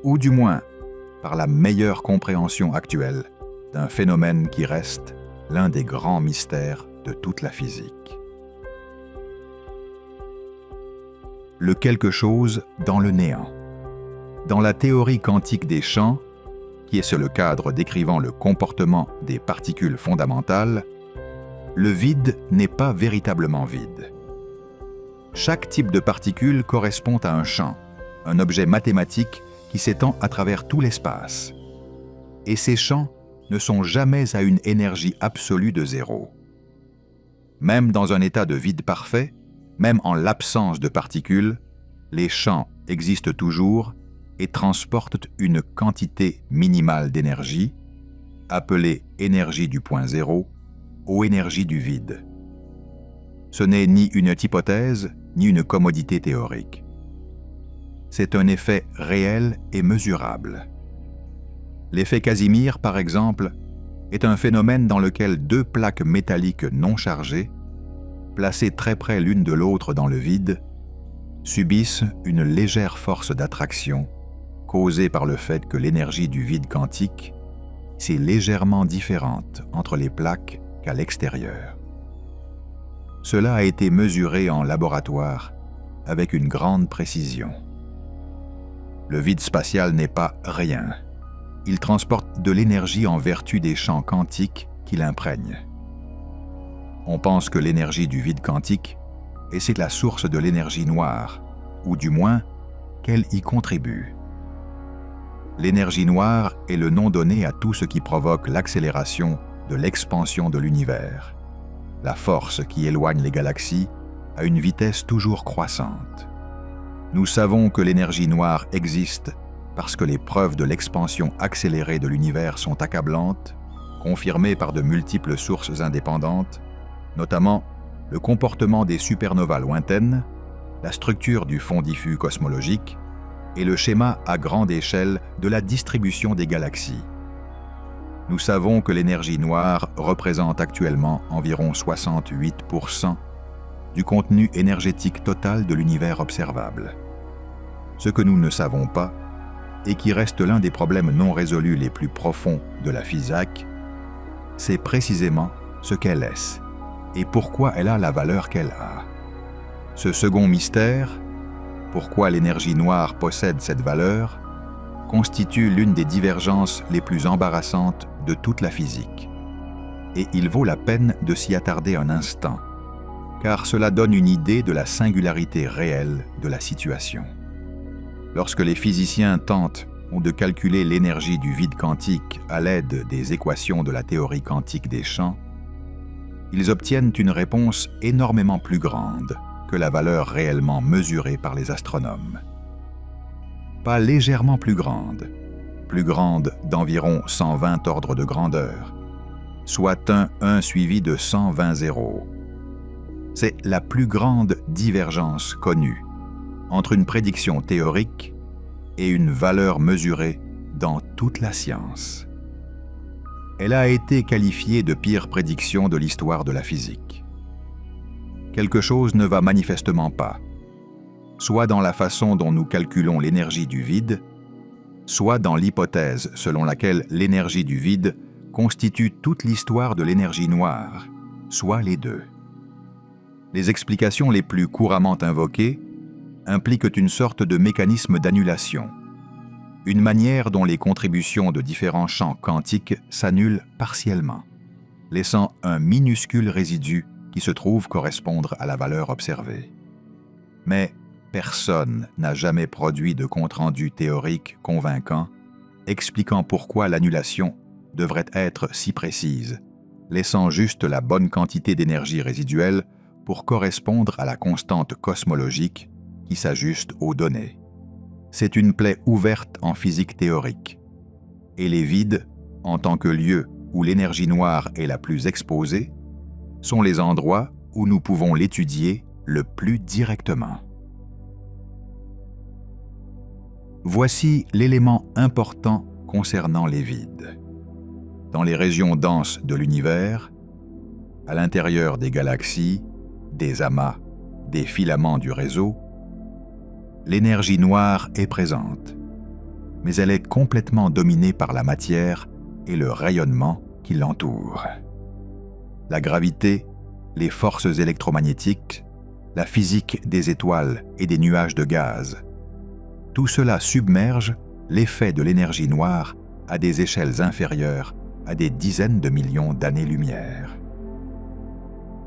ou du moins par la meilleure compréhension actuelle d'un phénomène qui reste l'un des grands mystères de toute la physique. Le quelque chose dans le néant. Dans la théorie quantique des champs, qui est le cadre décrivant le comportement des particules fondamentales, le vide n'est pas véritablement vide. Chaque type de particule correspond à un champ, un objet mathématique qui s'étend à travers tout l'espace. Et ces champs ne sont jamais à une énergie absolue de zéro. Même dans un état de vide parfait, même en l'absence de particules, les champs existent toujours et transportent une quantité minimale d'énergie, appelée énergie du point zéro, ou énergie du vide. Ce n'est ni une hypothèse, ni une commodité théorique. C'est un effet réel et mesurable. L'effet Casimir, par exemple, est un phénomène dans lequel deux plaques métalliques non chargées, placées très près l'une de l'autre dans le vide, subissent une légère force d'attraction causée par le fait que l'énergie du vide quantique est légèrement différente entre les plaques qu'à l'extérieur. Cela a été mesuré en laboratoire avec une grande précision. Le vide spatial n'est pas rien. Il transporte de l'énergie en vertu des champs quantiques qui l'imprègnent. On pense que l'énergie du vide quantique est la source de l'énergie noire, ou du moins qu'elle y contribue. L'énergie noire est le nom donné à tout ce qui provoque l'accélération de l'expansion de l'univers, la force qui éloigne les galaxies à une vitesse toujours croissante. Nous savons que l'énergie noire existe parce que les preuves de l'expansion accélérée de l'univers sont accablantes, confirmées par de multiples sources indépendantes, notamment le comportement des supernovas lointaines, la structure du fond diffus cosmologique et le schéma à grande échelle de la distribution des galaxies. Nous savons que l'énergie noire représente actuellement environ 68% du contenu énergétique total de l'univers observable. Ce que nous ne savons pas, et qui reste l'un des problèmes non résolus les plus profonds de la physique, c'est précisément ce qu'elle est et pourquoi elle a la valeur qu'elle a. Ce second mystère, pourquoi l'énergie noire possède cette valeur, constitue l'une des divergences les plus embarrassantes de toute la physique. Et il vaut la peine de s'y attarder un instant, car cela donne une idée de la singularité réelle de la situation. Lorsque les physiciens tentent de calculer l'énergie du vide quantique à l'aide des équations de la théorie quantique des champs, ils obtiennent une réponse énormément plus grande que la valeur réellement mesurée par les astronomes. Pas légèrement plus grande d'environ 120 ordres de grandeur, soit un 1 suivi de 120 zéros. C'est la plus grande divergence connue entre une prédiction théorique et une valeur mesurée dans toute la science. Elle a été qualifiée de pire prédiction de l'histoire de la physique. Quelque chose ne va manifestement pas, soit dans la façon dont nous calculons l'énergie du vide, soit dans l'hypothèse selon laquelle l'énergie du vide constitue toute l'histoire de l'énergie noire, soit les deux. Les explications les plus couramment invoquées impliquent une sorte de mécanisme d'annulation. une manière dont les contributions de différents champs quantiques s'annulent partiellement, laissant un minuscule résidu qui se trouve correspondre à la valeur observée. Mais personne n'a jamais produit de compte-rendu théorique convaincant expliquant pourquoi l'annulation devrait être si précise, laissant juste la bonne quantité d'énergie résiduelle pour correspondre à la constante cosmologique qui s'ajuste aux données. C'est une plaie ouverte en physique théorique. Et les vides, en tant que lieu où l'énergie noire est la plus exposée, sont les endroits où nous pouvons l'étudier le plus directement. Voici l'élément important concernant les vides. Dans les régions denses de l'univers, à l'intérieur des galaxies, des amas, des filaments du réseau, l'énergie noire est présente, mais elle est complètement dominée par la matière et le rayonnement qui l'entoure. La gravité, les forces électromagnétiques, la physique des étoiles et des nuages de gaz, tout cela submerge l'effet de l'énergie noire à des échelles inférieures à des dizaines de millions d'années-lumière.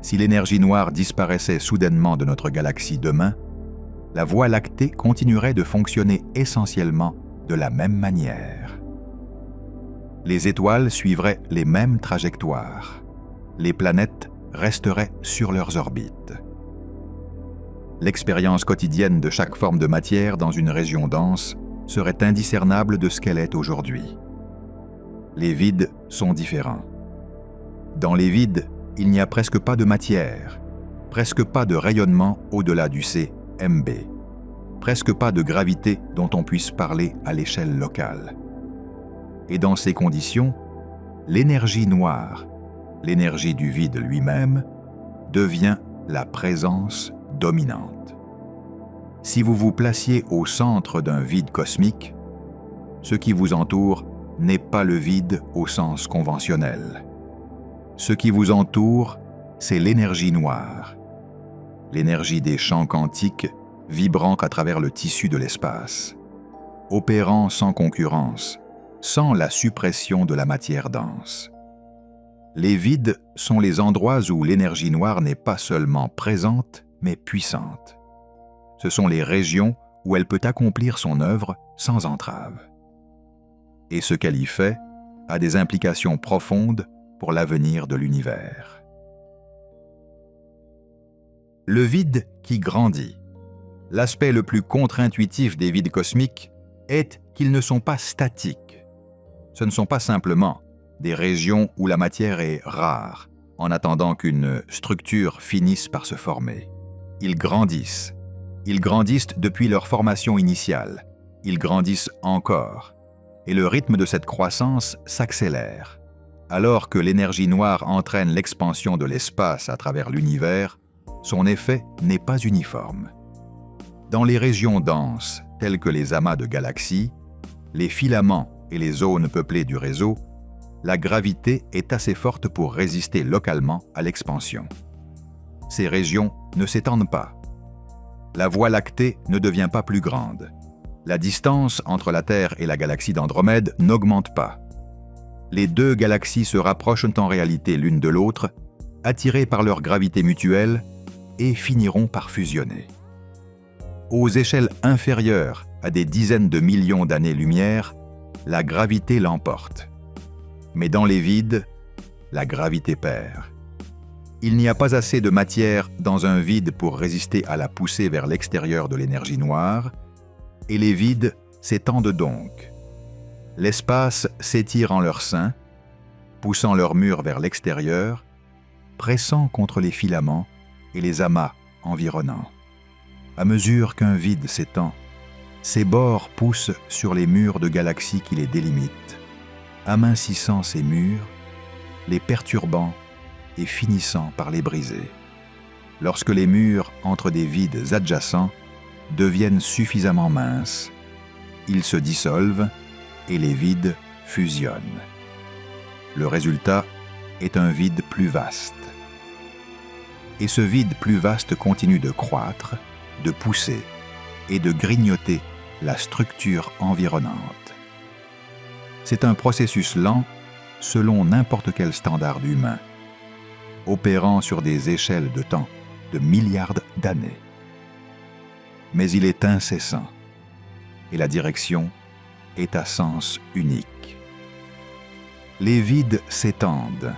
Si l'énergie noire disparaissait soudainement de notre galaxie demain, la Voie lactée continuerait de fonctionner essentiellement de la même manière. Les étoiles suivraient les mêmes trajectoires. Les planètes resteraient sur leurs orbites. L'expérience quotidienne de chaque forme de matière dans une région dense serait indiscernable de ce qu'elle est aujourd'hui. Les vides sont différents. Dans les vides, il n'y a presque pas de matière, presque pas de rayonnement au-delà du CMB, presque pas de gravité dont on puisse parler à l'échelle locale. Et dans ces conditions, l'énergie noire, l'énergie du vide lui-même, devient la présence dominante. Si vous vous placiez au centre d'un vide cosmique, ce qui vous entoure n'est pas le vide au sens conventionnel. Ce qui vous entoure, c'est l'énergie noire, l'énergie des champs quantiques vibrant à travers le tissu de l'espace, opérant sans concurrence, sans la suppression de la matière dense. Les vides sont les endroits où l'énergie noire n'est pas seulement présente, mais puissante. Ce sont les régions où elle peut accomplir son œuvre sans entrave. Et ce qu'elle y fait a des implications profondes pour l'avenir de l'univers. Le vide qui grandit. L'aspect le plus contre-intuitif des vides cosmiques est qu'ils ne sont pas statiques. Ce ne sont pas simplement des régions où la matière est rare, en attendant qu'une structure finisse par se former. Ils grandissent. Ils grandissent depuis leur formation initiale. Ils grandissent encore. Et le rythme de cette croissance s'accélère. Alors que l'énergie noire entraîne l'expansion de l'espace à travers l'univers, son effet n'est pas uniforme. Dans les régions denses, telles que les amas de galaxies, les filaments et les zones peuplées du réseau, la gravité est assez forte pour résister localement à l'expansion. Ces régions ne s'étendent pas. La Voie lactée ne devient pas plus grande. La distance entre la Terre et la galaxie d'Andromède n'augmente pas. Les deux galaxies se rapprochent en réalité l'une de l'autre, attirées par leur gravité mutuelle, et finiront par fusionner. Aux échelles inférieures à des dizaines de millions d'années-lumière, la gravité l'emporte. Mais dans les vides, la gravité perd. Il n'y a pas assez de matière dans un vide pour résister à la poussée vers l'extérieur de l'énergie noire, et les vides s'étendent donc. L'espace s'étire en leur sein, poussant leurs murs vers l'extérieur, pressant contre les filaments et les amas environnants. À mesure qu'un vide s'étend, ses bords poussent sur les murs de galaxies qui les délimitent, amincissant ces murs, les perturbant et finissant par les briser. Lorsque les murs entre des vides adjacents deviennent suffisamment minces, ils se dissolvent et les vides fusionnent. Le résultat est un vide plus vaste. Et ce vide plus vaste continue de croître, de pousser et de grignoter la structure environnante. C'est un processus lent selon n'importe quel standard humain, opérant sur des échelles de temps de milliards d'années. Mais il est incessant, et la direction est à sens unique. Les vides s'étendent.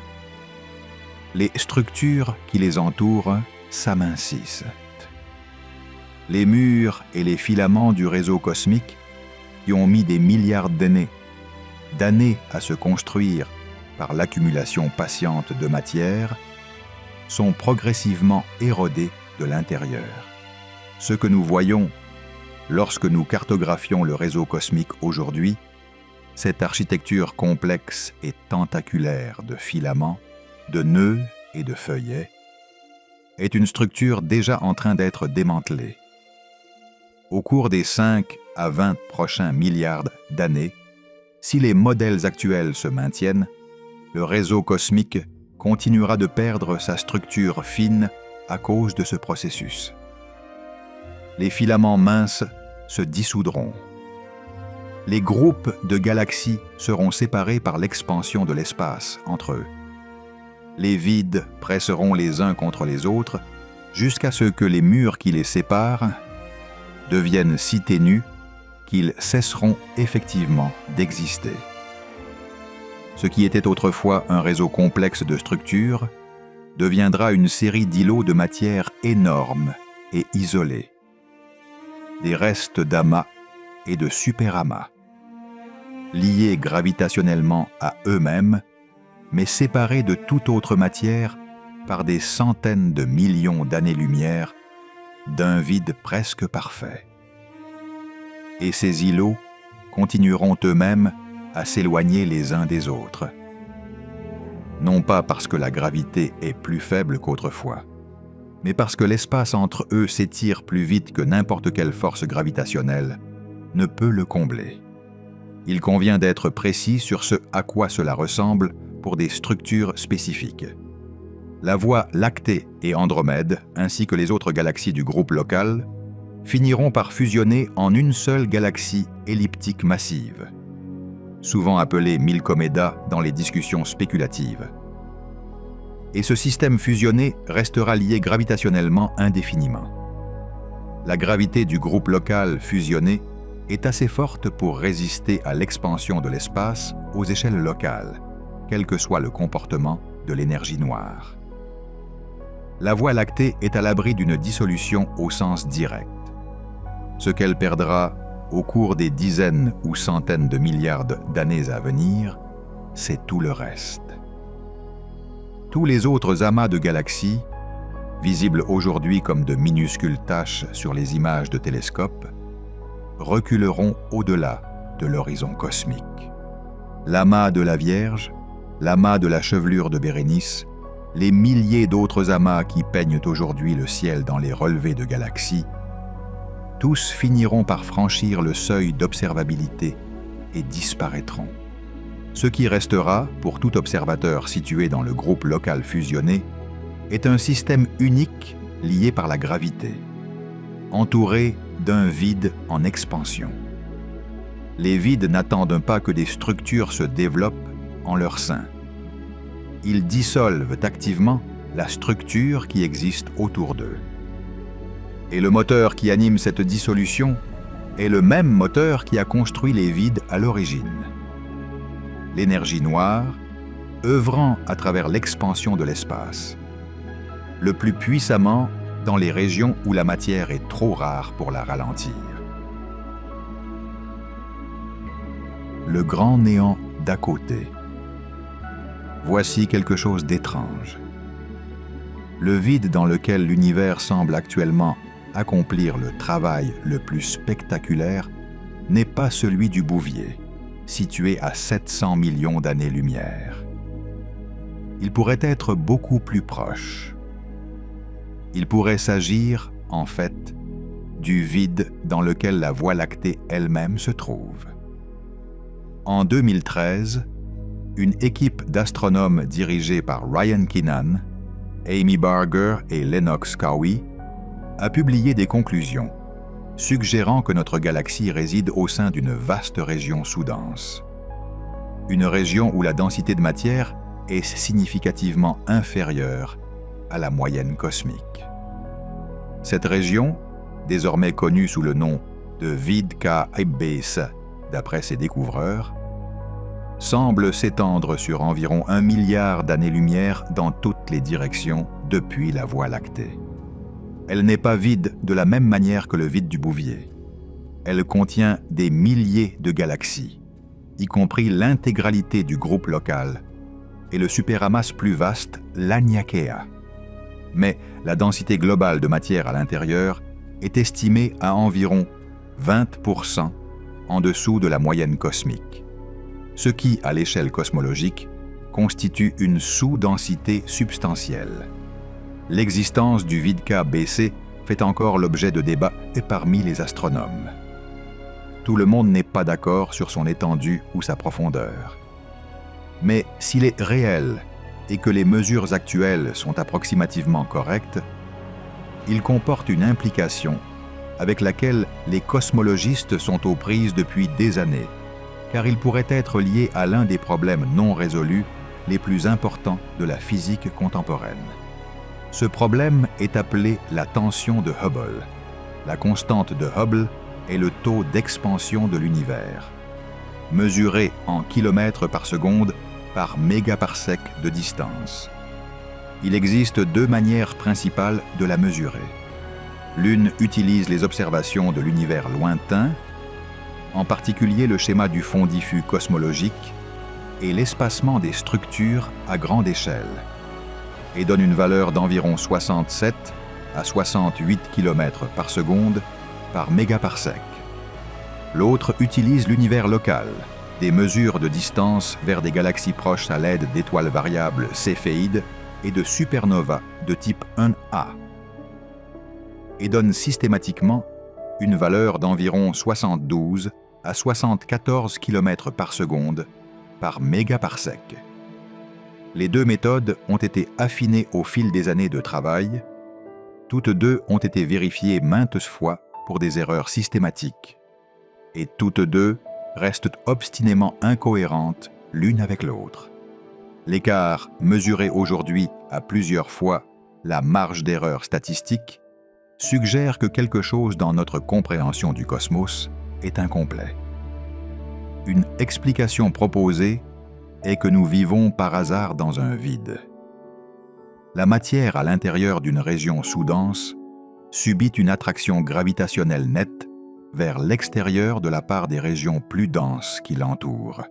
Les structures qui les entourent s'amincissent. Les murs et les filaments du réseau cosmique, qui ont mis des milliards d'années à se construire par l'accumulation patiente de matière, sont progressivement érodés de l'intérieur. Ce que nous voyons lorsque nous cartographions le réseau cosmique aujourd'hui, cette architecture complexe et tentaculaire de filaments, de nœuds et de feuillets, est une structure déjà en train d'être démantelée. Au cours des 5 à 20 prochains milliards d'années, si les modèles actuels se maintiennent, le réseau cosmique continuera de perdre sa structure fine à cause de ce processus. Les filaments minces se dissoudront. Les groupes de galaxies seront séparés par l'expansion de l'espace entre eux. Les vides presseront les uns contre les autres jusqu'à ce que les murs qui les séparent deviennent si ténus qu'ils cesseront effectivement d'exister. Ce qui était autrefois un réseau complexe de structures deviendra une série d'îlots de matière énormes et isolés. Des restes d'amas et de superamas, liés gravitationnellement à eux-mêmes, mais séparés de toute autre matière par des centaines de millions d'années-lumière d'un vide presque parfait. Et ces îlots continueront eux-mêmes à s'éloigner les uns des autres. Non pas parce que la gravité est plus faible qu'autrefois, mais parce que l'espace entre eux s'étire plus vite que n'importe quelle force gravitationnelle ne peut le combler. Il convient d'être précis sur ce à quoi cela ressemble pour des structures spécifiques. La Voie lactée et Andromède, ainsi que les autres galaxies du groupe local, finiront par fusionner en une seule galaxie elliptique massive, souvent appelée Milkomeda dans les discussions spéculatives. Et ce système fusionné restera lié gravitationnellement indéfiniment. La gravité du groupe local fusionné est assez forte pour résister à l'expansion de l'espace aux échelles locales, quel que soit le comportement de l'énergie noire. La Voie lactée est à l'abri d'une dissolution au sens direct. Ce qu'elle perdra au cours des dizaines ou centaines de milliards d'années à venir, c'est tout le reste. Tous les autres amas de galaxies, visibles aujourd'hui comme de minuscules taches sur les images de télescopes, reculeront au-delà de l'horizon cosmique. L'amas de la Vierge, l'amas de la chevelure de Bérénice, les milliers d'autres amas qui peignent aujourd'hui le ciel dans les relevés de galaxies, tous finiront par franchir le seuil d'observabilité et disparaîtront. Ce qui restera, pour tout observateur situé dans le groupe local fusionné, est un système unique lié par la gravité, entouré d'un vide en expansion. Les vides n'attendent pas que des structures se développent en leur sein. Ils dissolvent activement la structure qui existe autour d'eux. Et le moteur qui anime cette dissolution est le même moteur qui a construit les vides à l'origine. L'énergie noire, œuvrant à travers l'expansion de l'espace, le plus puissamment dans les régions où la matière est trop rare pour la ralentir. Le grand néant d'à côté. Voici quelque chose d'étrange. Le vide dans lequel l'univers semble actuellement accomplir le travail le plus spectaculaire n'est pas celui du Bouvier, situé à 700 millions d'années-lumière. Il pourrait être beaucoup plus proche. Il pourrait s'agir, en fait, du vide dans lequel la Voie lactée elle-même se trouve. En 2013, une équipe d'astronomes dirigée par Ryan Kinnan, Amy Barger et Lennox Cowie a publié des conclusions suggérant que notre galaxie réside au sein d'une vaste région sous-dense. Une région où la densité de matière est significativement inférieure à la moyenne cosmique. Cette région, désormais connue sous le nom de vide K-Base d'après ses découvreurs, semble s'étendre sur environ 1 milliard d'années-lumière dans toutes les directions depuis la Voie lactée. Elle n'est pas vide de la même manière que le vide du Bouvier. Elle contient des milliers de galaxies, y compris l'intégralité du groupe local et le superamas plus vaste, l'Aniakea. Mais la densité globale de matière à l'intérieur est estimée à environ 20% en dessous de la moyenne cosmique, ce qui, à l'échelle cosmologique, constitue une sous-densité substantielle. L'existence du vide K-Base fait encore l'objet de débats parmi les astronomes. Tout le monde n'est pas d'accord sur son étendue ou sa profondeur. Mais s'il est réel et que les mesures actuelles sont approximativement correctes, il comporte une implication avec laquelle les cosmologistes sont aux prises depuis des années, car il pourrait être lié à l'un des problèmes non résolus les plus importants de la physique contemporaine. Ce problème est appelé la tension de Hubble. La constante de Hubble est le taux d'expansion de l'univers, mesuré en kilomètres par seconde par mégaparsec de distance. Il existe deux manières principales de la mesurer. L'une utilise les observations de l'univers lointain, en particulier le schéma du fond diffus cosmologique et l'espacement des structures à grande échelle, et donne une valeur d'environ 67 à 68 km par seconde par mégaparsec. L'autre utilise l'univers local, des mesures de distance vers des galaxies proches à l'aide d'étoiles variables céphéides et de supernovas de type 1A, et donne systématiquement une valeur d'environ 72 à 74 km par seconde par mégaparsec. Les deux méthodes ont été affinées au fil des années de travail. Toutes deux ont été vérifiées maintes fois pour des erreurs systématiques. Et toutes deux restent obstinément incohérentes l'une avec l'autre. L'écart mesuré aujourd'hui à plusieurs fois la marge d'erreur statistique suggère que quelque chose dans notre compréhension du cosmos est incomplet. Une explication proposée est que nous vivons par hasard dans un vide. La matière à l'intérieur d'une région sous-dense subit une attraction gravitationnelle nette vers l'extérieur de la part des régions plus denses qui l'entourent,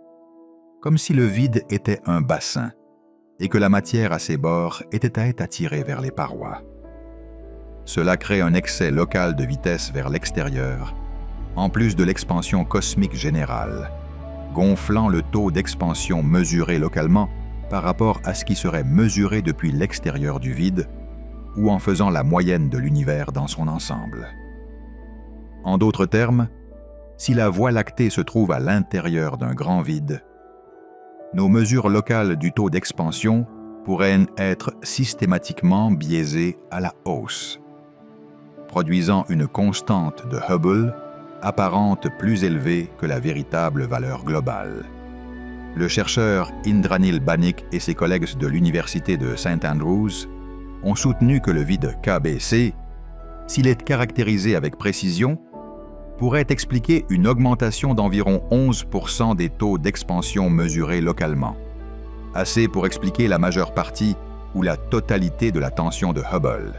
comme si le vide était un bassin et que la matière à ses bords était à être attirée vers les parois. Cela crée un excès local de vitesse vers l'extérieur, en plus de l'expansion cosmique générale, gonflant le taux d'expansion mesuré localement par rapport à ce qui serait mesuré depuis l'extérieur du vide ou en faisant la moyenne de l'univers dans son ensemble. En d'autres termes, si la Voie lactée se trouve à l'intérieur d'un grand vide, nos mesures locales du taux d'expansion pourraient être systématiquement biaisées à la hausse, produisant une constante de Hubble apparente plus élevée que la véritable valeur globale. Le chercheur Indranil Banik et ses collègues de l'Université de St. Andrews ont soutenu que le vide K-Base, s'il est caractérisé avec précision, pourrait expliquer une augmentation d'environ 11% des taux d'expansion mesurés localement, assez pour expliquer la majeure partie ou la totalité de la tension de Hubble.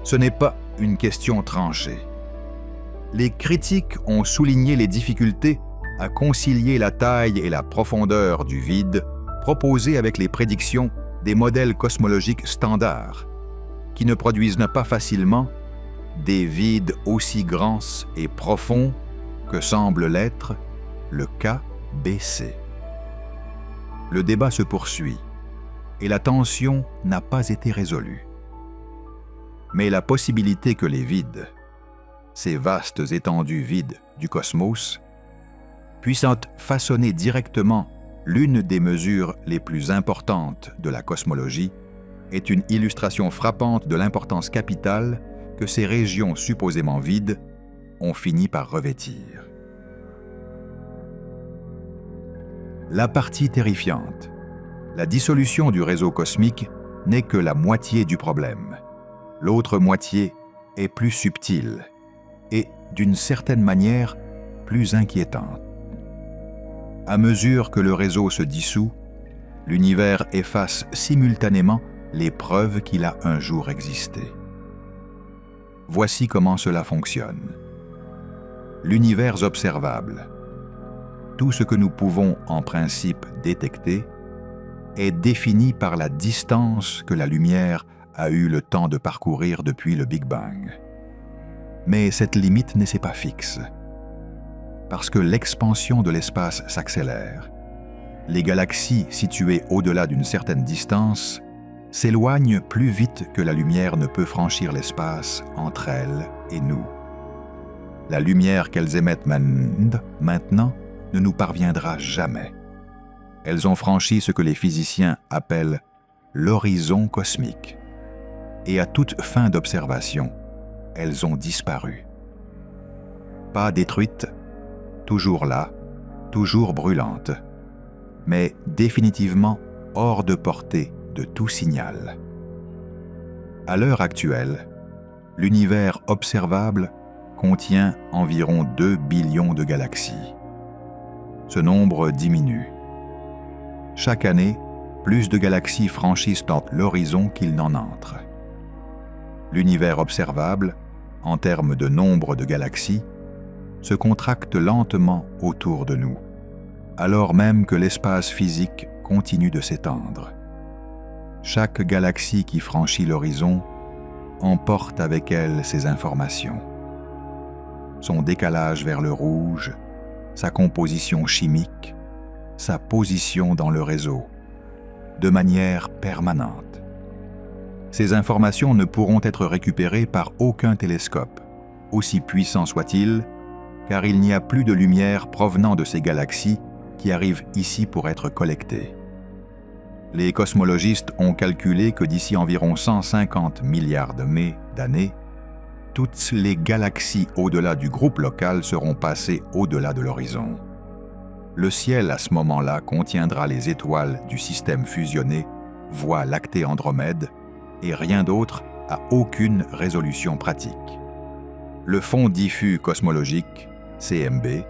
Ce n'est pas une question tranchée. Les critiques ont souligné les difficultés à concilier la taille et la profondeur du vide proposées avec les prédictions des modèles cosmologiques standards, qui ne produisent pas facilement des vides aussi grands et profonds que semble l'être le K-Base. Le débat se poursuit et la tension n'a pas été résolue. Mais la possibilité que les vides, ces vastes étendues vides du cosmos, puissent façonner directement l'une des mesures les plus importantes de la cosmologie est une illustration frappante de l'importance capitale que ces régions supposément vides ont fini par revêtir. La partie terrifiante. La dissolution du réseau cosmique n'est que la moitié du problème. L'autre moitié est plus subtile et, d'une certaine manière, plus inquiétante. À mesure que le réseau se dissout, l'univers efface simultanément les preuves qu'il a un jour existé. Voici comment cela fonctionne. L'univers observable, tout ce que nous pouvons en principe détecter, est défini par la distance que la lumière a eu le temps de parcourir depuis le Big Bang. Mais cette limite n'est pas fixe, parce que l'expansion de l'espace s'accélère. Les galaxies situées au-delà d'une certaine distance s'éloignent plus vite que la lumière ne peut franchir l'espace entre elles et nous. La lumière qu'elles émettent maintenant ne nous parviendra jamais. Elles ont franchi ce que les physiciens appellent l'horizon cosmique. Et à toute fin d'observation, elles ont disparu. Pas détruites, toujours là, toujours brûlantes, mais définitivement hors de portée de tout signal. À l'heure actuelle, l'univers observable contient environ 2 billions de galaxies. Ce nombre diminue. Chaque année, plus de galaxies franchissent l'horizon qu'il n'en entre. L'univers observable, en termes de nombre de galaxies, se contracte lentement autour de nous, alors même que l'espace physique continue de s'étendre. Chaque galaxie qui franchit l'horizon emporte avec elle ses informations. Son décalage vers le rouge, sa composition chimique, sa position dans le réseau, de manière permanente. Ces informations ne pourront être récupérées par aucun télescope, aussi puissant soit-il, car il n'y a plus de lumière provenant de ces galaxies qui arrivent ici pour être collectées. Les cosmologistes ont calculé que d'ici environ 150 milliards d'années, toutes les galaxies au-delà du groupe local seront passées au-delà de l'horizon. Le ciel à ce moment-là contiendra les étoiles du système fusionné Voie lactée Andromède et rien d'autre à aucune résolution pratique. Le fond diffus cosmologique, CMB,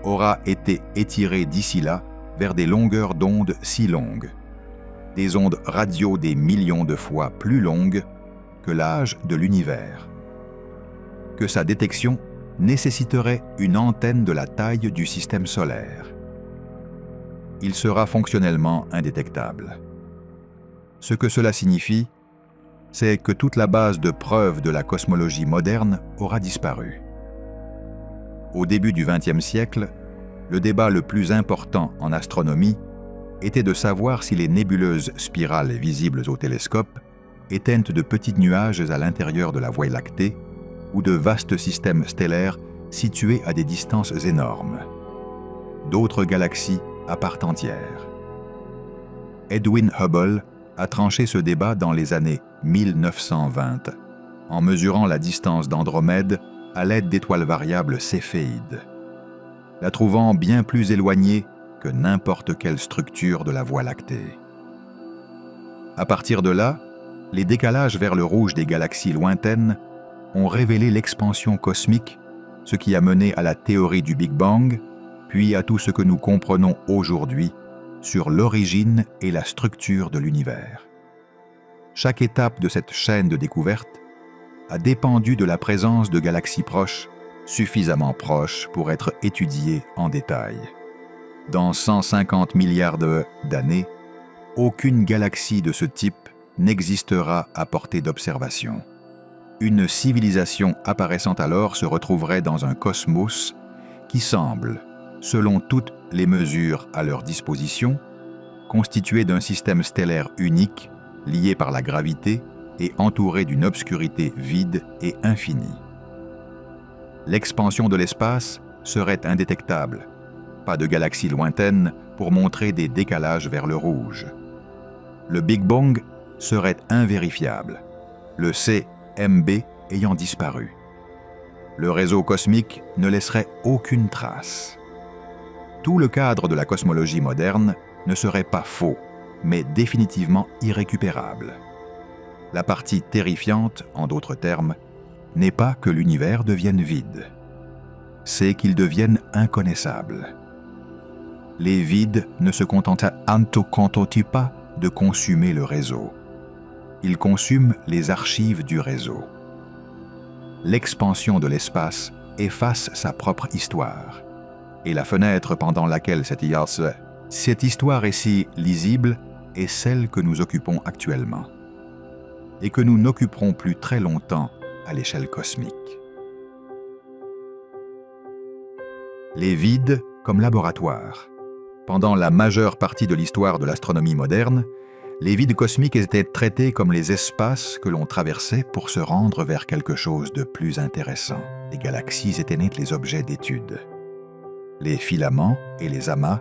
aura été étiré d'ici là vers des longueurs d'onde si longues, des ondes radio des millions de fois plus longues que l'âge de l'univers, que sa détection nécessiterait une antenne de la taille du système solaire. Il sera fonctionnellement indétectable. Ce que cela signifie, c'est que toute la base de preuves de la cosmologie moderne aura disparu. Au début du XXe siècle, le débat le plus important en astronomie était de savoir si les nébuleuses spirales visibles au télescope étaient de petits nuages à l'intérieur de la Voie lactée ou de vastes systèmes stellaires situés à des distances énormes. D'autres galaxies à part entière. Edwin Hubble a tranché ce débat dans les années 1920, en mesurant la distance d'Andromède à l'aide d'étoiles variables céphéides, la trouvant bien plus éloignée que n'importe quelle structure de la Voie lactée. À partir de là, les décalages vers le rouge des galaxies lointaines ont révélé l'expansion cosmique, ce qui a mené à la théorie du Big Bang, puis à tout ce que nous comprenons aujourd'hui sur l'origine et la structure de l'univers. Chaque étape de cette chaîne de découverte a dépendu de la présence de galaxies proches, suffisamment proches pour être étudiées en détail. Dans 150 milliards d'années, aucune galaxie de ce type n'existera à portée d'observation. Une civilisation apparaissant alors se retrouverait dans un cosmos qui semble, selon toutes les mesures à leur disposition, constitué d'un système stellaire unique, lié par la gravité et entouré d'une obscurité vide et infinie. L'expansion de l'espace serait indétectable, pas de galaxies lointaines pour montrer des décalages vers le rouge. Le Big Bang serait invérifiable, le CMB ayant disparu. le réseau cosmique ne laisserait aucune trace. Tout le cadre de la cosmologie moderne ne serait pas faux, mais définitivement irrécupérable. La partie terrifiante, en d'autres termes, n'est pas que l'univers devienne vide, c'est qu'il devienne inconnaissable. Les vides ne se contentent pas de consumer le réseau. Ils consument les archives du réseau. L'expansion de l'espace efface sa propre histoire, et la fenêtre pendant laquelle cette histoire est si lisible est celle que nous occupons actuellement, et que nous n'occuperons plus très longtemps à l'échelle cosmique. Les vides comme laboratoire. Pendant la majeure partie de l'histoire de l'astronomie moderne, les vides cosmiques étaient traités comme les espaces que l'on traversait pour se rendre vers quelque chose de plus intéressant. Les galaxies étaient nées les objets d'étude. Les filaments et les amas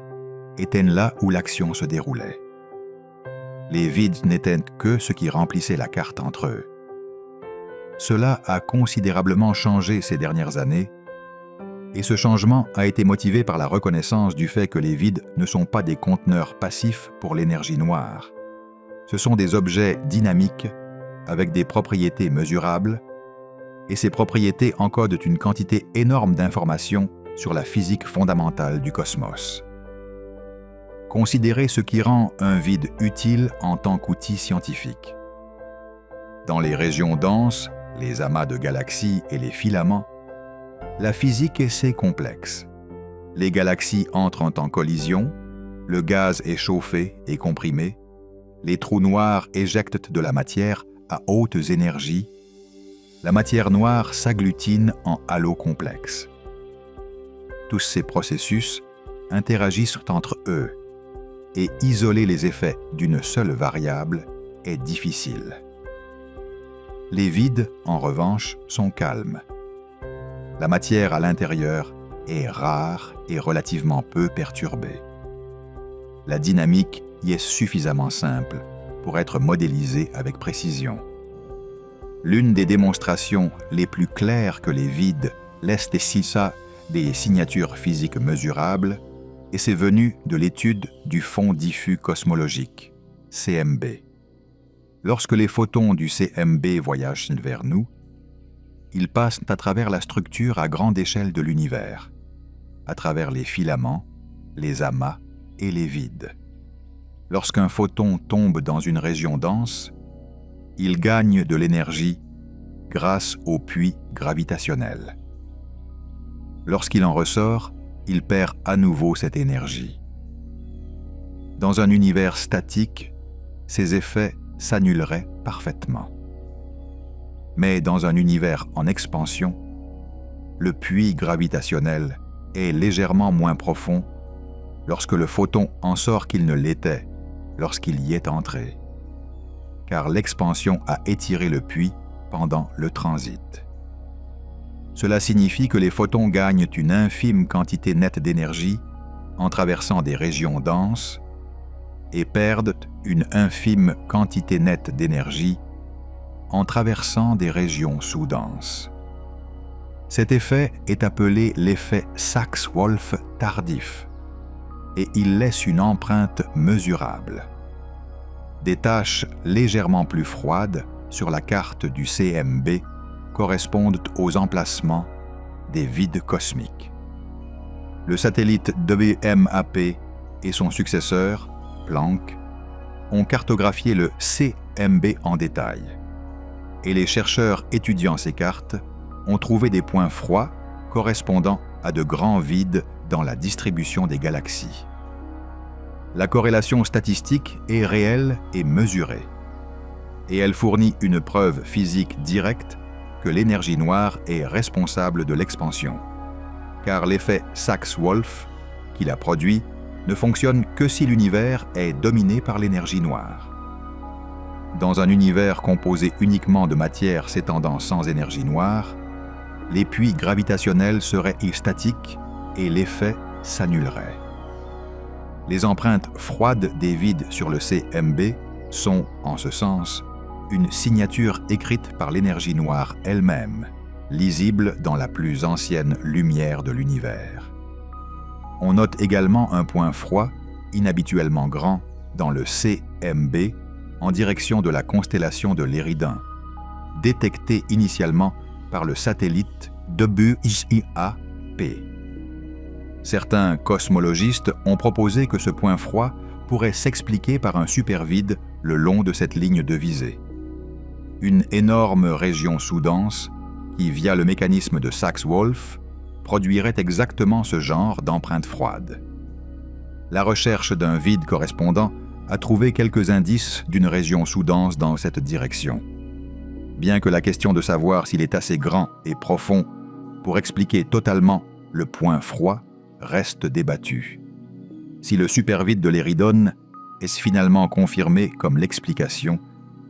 étaient là où l'action se déroulait. Les vides n'étaient que ce qui remplissait la carte entre eux. Cela a considérablement changé ces dernières années, et ce changement a été motivé par la reconnaissance du fait que les vides ne sont pas des conteneurs passifs pour l'énergie noire. Ce sont des objets dynamiques avec des propriétés mesurables, et ces propriétés encodent une quantité énorme d'informations sur la physique fondamentale du cosmos. Considérez ce qui rend un vide utile en tant qu'outil scientifique. Dans les régions denses, les amas de galaxies et les filaments, la physique est assez complexe. Les galaxies entrent en collision, le gaz est chauffé et comprimé, les trous noirs éjectent de la matière à hautes énergies, la matière noire s'agglutine en halos complexes. Tous ces processus interagissent entre eux, et isoler les effets d'une seule variable est difficile. Les vides, en revanche, sont calmes. La matière à l'intérieur est rare et relativement peu perturbée. La dynamique y est suffisamment simple pour être modélisée avec précision. L'une des démonstrations les plus claires que les vides laissent des signatures physiques mesurables, et c'est venu de l'étude du fond diffus cosmologique, CMB. Lorsque les photons du CMB voyagent vers nous, ils passent à travers la structure à grande échelle de l'univers, à travers les filaments, les amas et les vides. Lorsqu'un photon tombe dans une région dense, il gagne de l'énergie grâce au puits gravitationnel. Lorsqu'il en ressort, il perd à nouveau cette énergie. Dans un univers statique, ces effets s'annuleraient parfaitement. Mais dans un univers en expansion, le puits gravitationnel est légèrement moins profond lorsque le photon en sort qu'il ne l'était lorsqu'il y est entré, car l'expansion a étiré le puits pendant le transit. Cela signifie que les photons gagnent une infime quantité nette d'énergie en traversant des régions denses et perdent une infime quantité nette d'énergie en traversant des régions sous-denses. Cet effet est appelé l'effet Sachs-Wolfe tardif, et il laisse une empreinte mesurable. Des taches légèrement plus froides sur la carte du CMB correspondent aux emplacements des vides cosmiques. Le satellite WMAP et son successeur, Planck, ont cartographié le CMB en détail, et les chercheurs étudiant ces cartes ont trouvé des points froids correspondant à de grands vides dans la distribution des galaxies. La corrélation statistique est réelle et mesurée, et elle fournit une preuve physique directe que l'énergie noire est responsable de l'expansion, car l'effet Sachs-Wolfe, qui l'a produit, ne fonctionne que si l'univers est dominé par l'énergie noire. Dans un univers composé uniquement de matière s'étendant sans énergie noire, les puits gravitationnels seraient statiques et l'effet s'annulerait. Les empreintes froides des vides sur le CMB sont, en ce sens, une signature écrite par l'énergie noire elle-même, lisible dans la plus ancienne lumière de l'univers. On note également un point froid, inhabituellement grand, dans le CMB, en direction de la constellation de l'Éridan, détecté initialement par le satellite WIA-P. Certains cosmologistes ont proposé que ce point froid pourrait s'expliquer par un supervide le long de cette ligne de visée. Une énorme région sous-dense qui, via le mécanisme de Sachs-Wolf, produirait exactement ce genre d'empreinte froide. La recherche d'un vide correspondant a trouvé quelques indices d'une région sous-dense dans cette direction. Bien que la question de savoir s'il est assez grand et profond pour expliquer totalement le point froid reste débattue. Si le supervide de l'Éridon est finalement confirmé comme l'explication,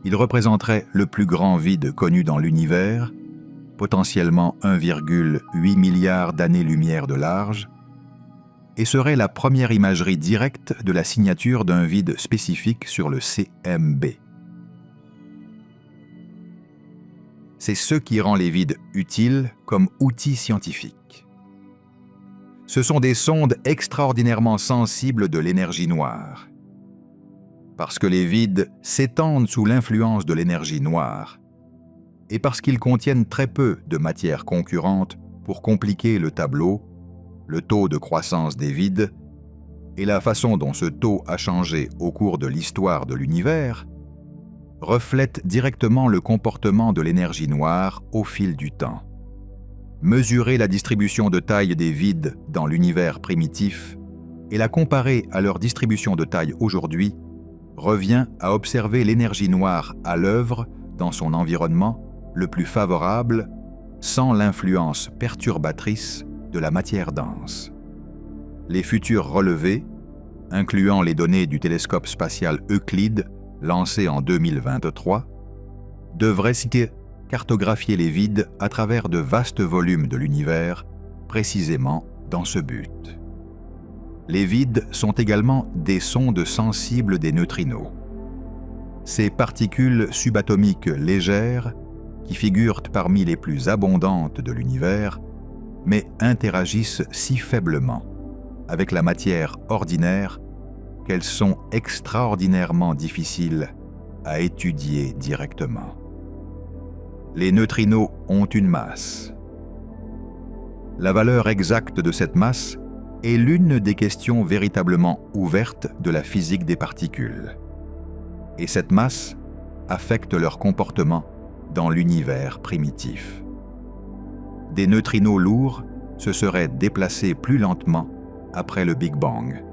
il représenterait le plus grand vide connu dans l'univers, potentiellement 1,8 milliard d'années-lumière de large, et serait la première imagerie directe de la signature d'un vide spécifique sur le CMB. C'est ce qui rend les vides utiles comme outils scientifiques. Ce sont des sondes extraordinairement sensibles de l'énergie noire. Parce que les vides s'étendent sous l'influence de l'énergie noire, et parce qu'ils contiennent très peu de matière concurrente pour compliquer le tableau, le taux de croissance des vides et la façon dont ce taux a changé au cours de l'histoire de l'univers, reflètent directement le comportement de l'énergie noire au fil du temps. Mesurer la distribution de taille des vides dans l'univers primitif et la comparer à leur distribution de taille aujourd'hui revient à observer l'énergie noire à l'œuvre dans son environnement le plus favorable sans l'influence perturbatrice de la matière dense. Les futurs relevés, incluant les données du télescope spatial Euclide lancé en 2023, devraient cartographier les vides à travers de vastes volumes de l'univers, précisément dans ce but. Les vides sont également des sondes sensibles des neutrinos. Ces particules subatomiques légères, qui figurent parmi les plus abondantes de l'univers, mais interagissent si faiblement avec la matière ordinaire qu'elles sont extraordinairement difficiles à étudier directement. Les neutrinos ont une masse. La valeur exacte de cette masse est l'une des questions véritablement ouvertes de la physique des particules. Et cette masse affecte leur comportement dans l'univers primitif. Des neutrinos lourds se seraient déplacés plus lentement après le Big Bang,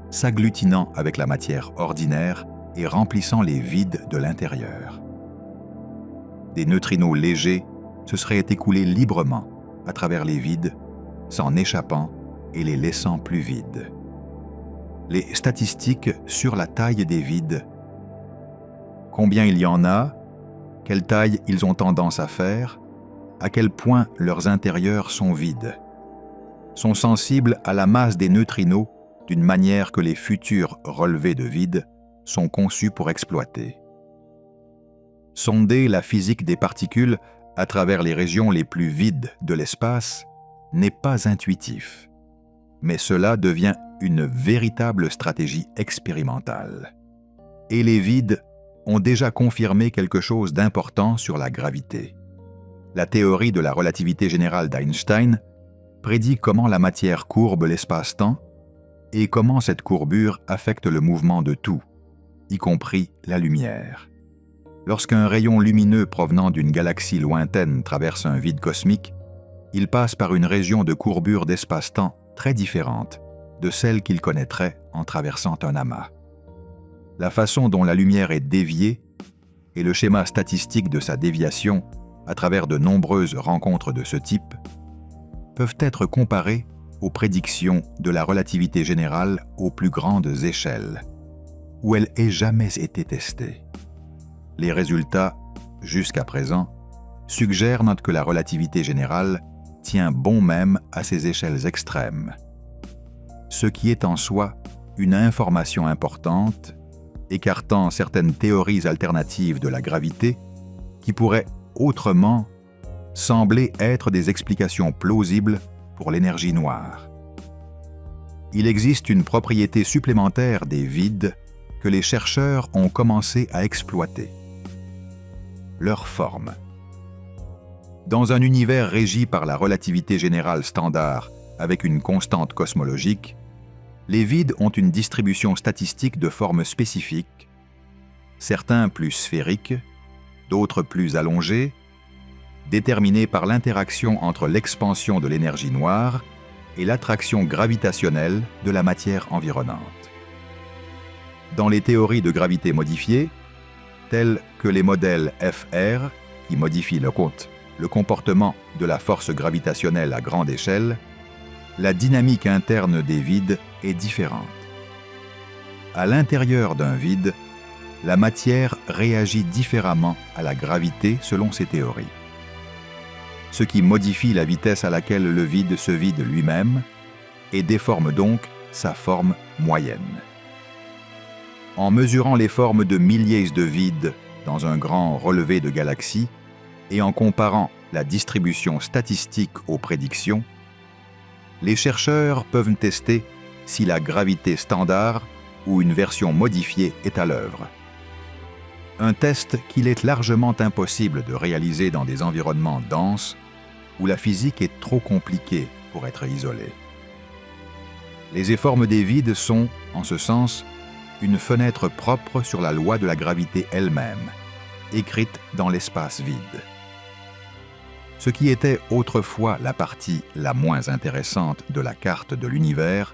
s'agglutinant avec la matière ordinaire et remplissant les vides de l'intérieur. Des neutrinos légers se seraient écoulés librement à travers les vides, s'en échappant et les laissant plus vides. Les statistiques sur la taille des vides, combien il y en a, quelle taille ils ont tendance à faire, à quel point leurs intérieurs sont vides, sont sensibles à la masse des neutrinos d'une manière que les futurs relevés de vide sont conçus pour exploiter. Sonder la physique des particules à travers les régions les plus vides de l'espace n'est pas intuitif, mais cela devient une véritable stratégie expérimentale. Et les vides ont déjà confirmé quelque chose d'important sur la gravité. La théorie de la relativité générale d'Einstein prédit comment la matière courbe l'espace-temps et comment cette courbure affecte le mouvement de tout, y compris la lumière. Lorsqu'un rayon lumineux provenant d'une galaxie lointaine traverse un vide cosmique, il passe par une région de courbure d'espace-temps très différente de celle qu'il connaîtrait en traversant un amas. La façon dont la lumière est déviée et le schéma statistique de sa déviation à travers de nombreuses rencontres de ce type peuvent être comparés aux prédictions de la relativité générale aux plus grandes échelles, où elle ait jamais été testée. Les résultats, jusqu'à présent, suggèrent que la relativité générale tient bon même à ces échelles extrêmes, ce qui est en soi une information importante, écartant certaines théories alternatives de la gravité qui pourraient autrement semblaient être des explications plausibles pour l'énergie noire. Il existe une propriété supplémentaire des vides que les chercheurs ont commencé à exploiter: leur forme. Dans un univers régi par la relativité générale standard avec une constante cosmologique, les vides ont une distribution statistique de formes spécifiques, certains plus sphériques, d'autres plus allongés, déterminés par l'interaction entre l'expansion de l'énergie noire et l'attraction gravitationnelle de la matière environnante. Dans les théories de gravité modifiée, telles que les modèles FR, qui modifient le comportement de la force gravitationnelle à grande échelle, la dynamique interne des vides est différente. À l'intérieur d'un vide, la matière réagit différemment à la gravité selon ces théories, ce qui modifie la vitesse à laquelle le vide se vide lui-même et déforme donc sa forme moyenne. En mesurant les formes de milliers de vides dans un grand relevé de galaxies et en comparant la distribution statistique aux prédictions, les chercheurs peuvent tester si la gravité standard ou une version modifiée est à l'œuvre. Un test qu'il est largement impossible de réaliser dans des environnements denses où la physique est trop compliquée pour être isolée. Les éformes des vides sont, en ce sens, une fenêtre propre sur la loi de la gravité elle-même, écrite dans l'espace vide. Ce qui était autrefois la partie la moins intéressante de la carte de l'univers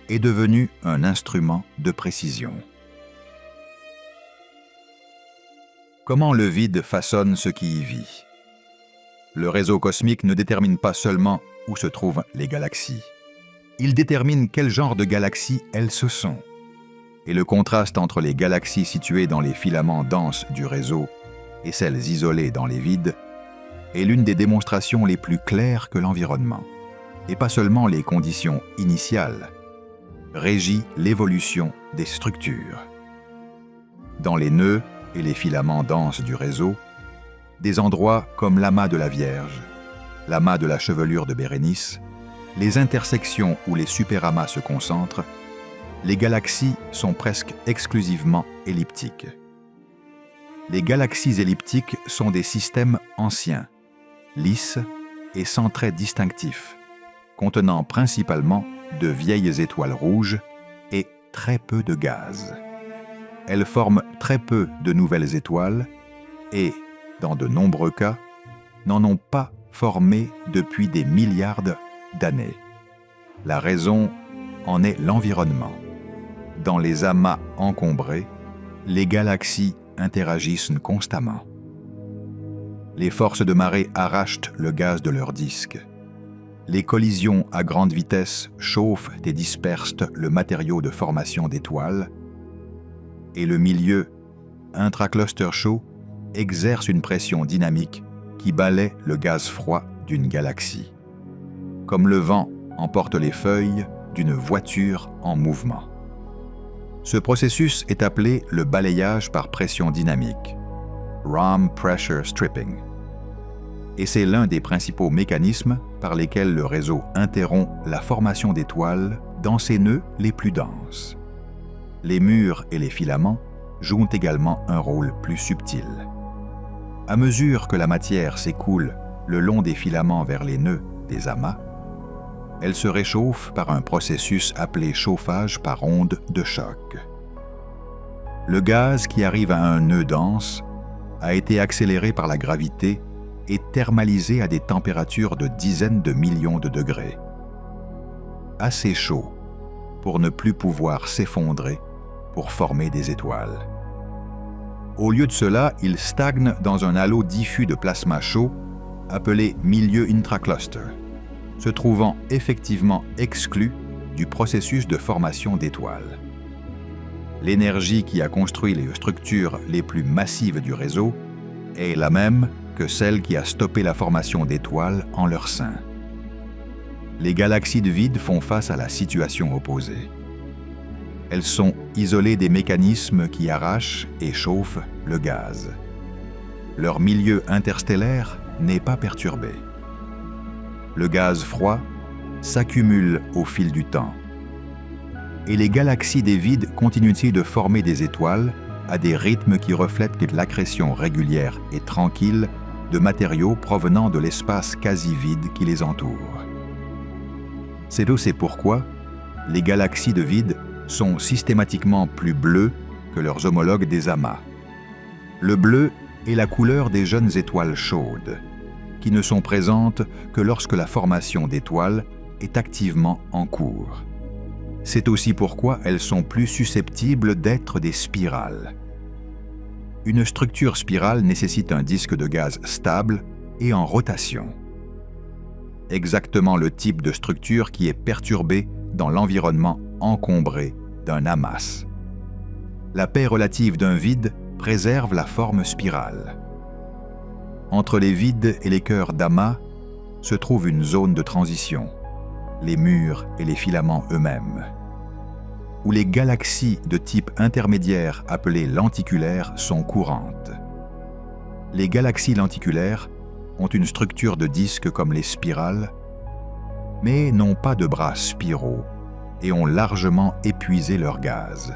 est devenu un instrument de précision. Comment le vide façonne ce qui y vit? Le réseau cosmique ne détermine pas seulement où se trouvent les galaxies. Il détermine quel genre de galaxies elles se sont. Et le contraste entre les galaxies situées dans les filaments denses du réseau et celles isolées dans les vides est l'une des démonstrations les plus claires que l'environnement, et pas seulement les conditions initiales, régit l'évolution des structures. Dans les nœuds et les filaments denses du réseau, des endroits comme l'amas de la Vierge, l'amas de la chevelure de Bérénice, les intersections où les superamas se concentrent, les galaxies sont presque exclusivement elliptiques. Les galaxies elliptiques sont des systèmes anciens, lisses et sans traits distinctifs, contenant principalement de vieilles étoiles rouges et très peu de gaz. Elles forment très peu de nouvelles étoiles et, dans de nombreux cas, n'en ont pas formé depuis des milliards d'années. La raison en est l'environnement. Dans les amas encombrés, les galaxies interagissent constamment. Les forces de marée arrachent le gaz de leurs disques. Les collisions à grande vitesse chauffent et dispersent le matériau de formation d'étoiles, et le milieu intracluster chaud exerce une pression dynamique qui balaie le gaz froid d'une galaxie, comme le vent emporte les feuilles d'une voiture en mouvement. Ce processus est appelé le balayage par pression dynamique, Rahm Pressure Stripping, et c'est l'un des principaux mécanismes par lesquels le réseau interrompt la formation d'étoiles dans ses nœuds les plus denses. Les murs et les filaments jouent également un rôle plus subtil. À mesure que la matière s'écoule le long des filaments vers les nœuds des amas, elle se réchauffe par un processus appelé chauffage par onde de choc. Le gaz qui arrive à un nœud dense a été accéléré par la gravité et thermalisé à des températures de dizaines de millions de degrés. Assez chaud pour ne plus pouvoir s'effondrer pour former des étoiles. Au lieu de cela, il stagne dans un halo diffus de plasma chaud appelé milieu intracluster, se trouvant effectivement exclu du processus de formation d'étoiles. L'énergie qui a construit les structures les plus massives du réseau est la même que celle qui a stoppé la formation d'étoiles en leur sein. Les galaxies de vide font face à la situation opposée. Elles sont isolées des mécanismes qui arrachent et chauffent le gaz. Leur milieu interstellaire n'est pas perturbé. Le gaz froid s'accumule au fil du temps. Et les galaxies des vides continuent-ils de former des étoiles à des rythmes qui reflètent l'accrétion régulière et tranquille de matériaux provenant de l'espace quasi vide qui les entoure. C'est aussi pourquoi les galaxies de vide sont systématiquement plus bleues que leurs homologues des amas. Le bleu est la couleur des jeunes étoiles chaudes, qui ne sont présentes que lorsque la formation d'étoiles est activement en cours. C'est aussi pourquoi elles sont plus susceptibles d'être des spirales. Une structure spirale nécessite un disque de gaz stable et en rotation. Exactement le type de structure qui est perturbée dans l'environnement encombré d'un amas. La paix relative d'un vide préserve la forme spirale. Entre les vides et les cœurs d'amas se trouve une zone de transition, les murs et les filaments eux-mêmes, où les galaxies de type intermédiaire appelées lenticulaires sont courantes. Les galaxies lenticulaires ont une structure de disque comme les spirales, mais n'ont pas de bras spiraux et ont largement épuisé leur gaz,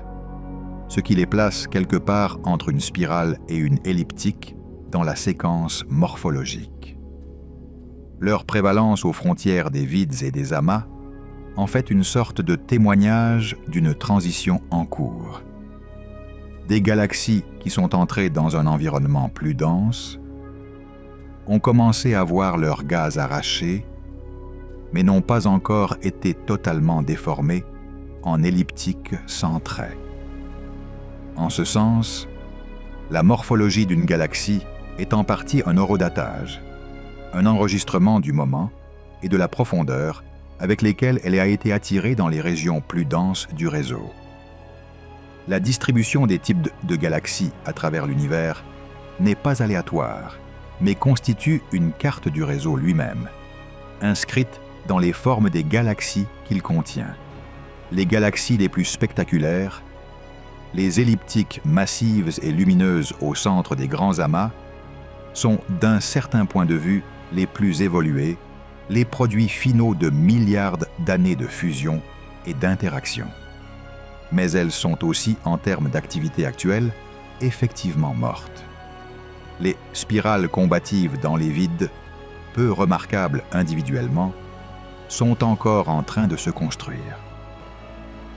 ce qui les place quelque part entre une spirale et une elliptique dans la séquence morphologique. Leur prévalence aux frontières des vides et des amas en fait une sorte de témoignage d'une transition en cours. Des galaxies qui sont entrées dans un environnement plus dense ont commencé à voir leur gaz arraché, mais n'ont pas encore été totalement déformées en elliptiques sans trait. En ce sens, la morphologie d'une galaxie est en partie un horodatage, un enregistrement du moment et de la profondeur avec lesquels elle a été attirée dans les régions plus denses du réseau. La distribution des types de galaxies à travers l'univers n'est pas aléatoire, mais constitue une carte du réseau lui-même, inscrite dans les formes des galaxies qu'il contient. Les galaxies les plus spectaculaires, les elliptiques massives et lumineuses au centre des grands amas, sont d'un certain point de vue les plus évolués, les produits finaux de milliards d'années de fusion et d'interaction. Mais elles sont aussi, en termes d'activité actuelle, effectivement mortes. Les spirales combatives dans les vides, peu remarquables individuellement, sont encore en train de se construire.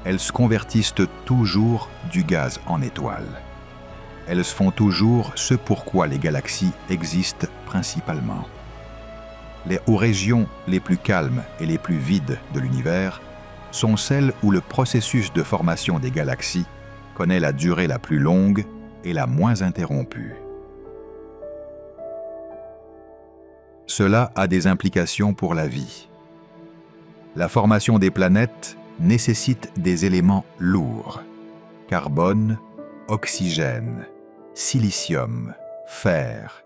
Elles se convertissent toujours du gaz en étoiles. Elles font toujours ce pourquoi les galaxies existent principalement. Aux régions les plus calmes et les plus vides de l'univers sont celles où le processus de formation des galaxies connaît la durée la plus longue et la moins interrompue. Cela a des implications pour la vie. La formation des planètes nécessite des éléments lourds, carbone, oxygène, silicium, fer,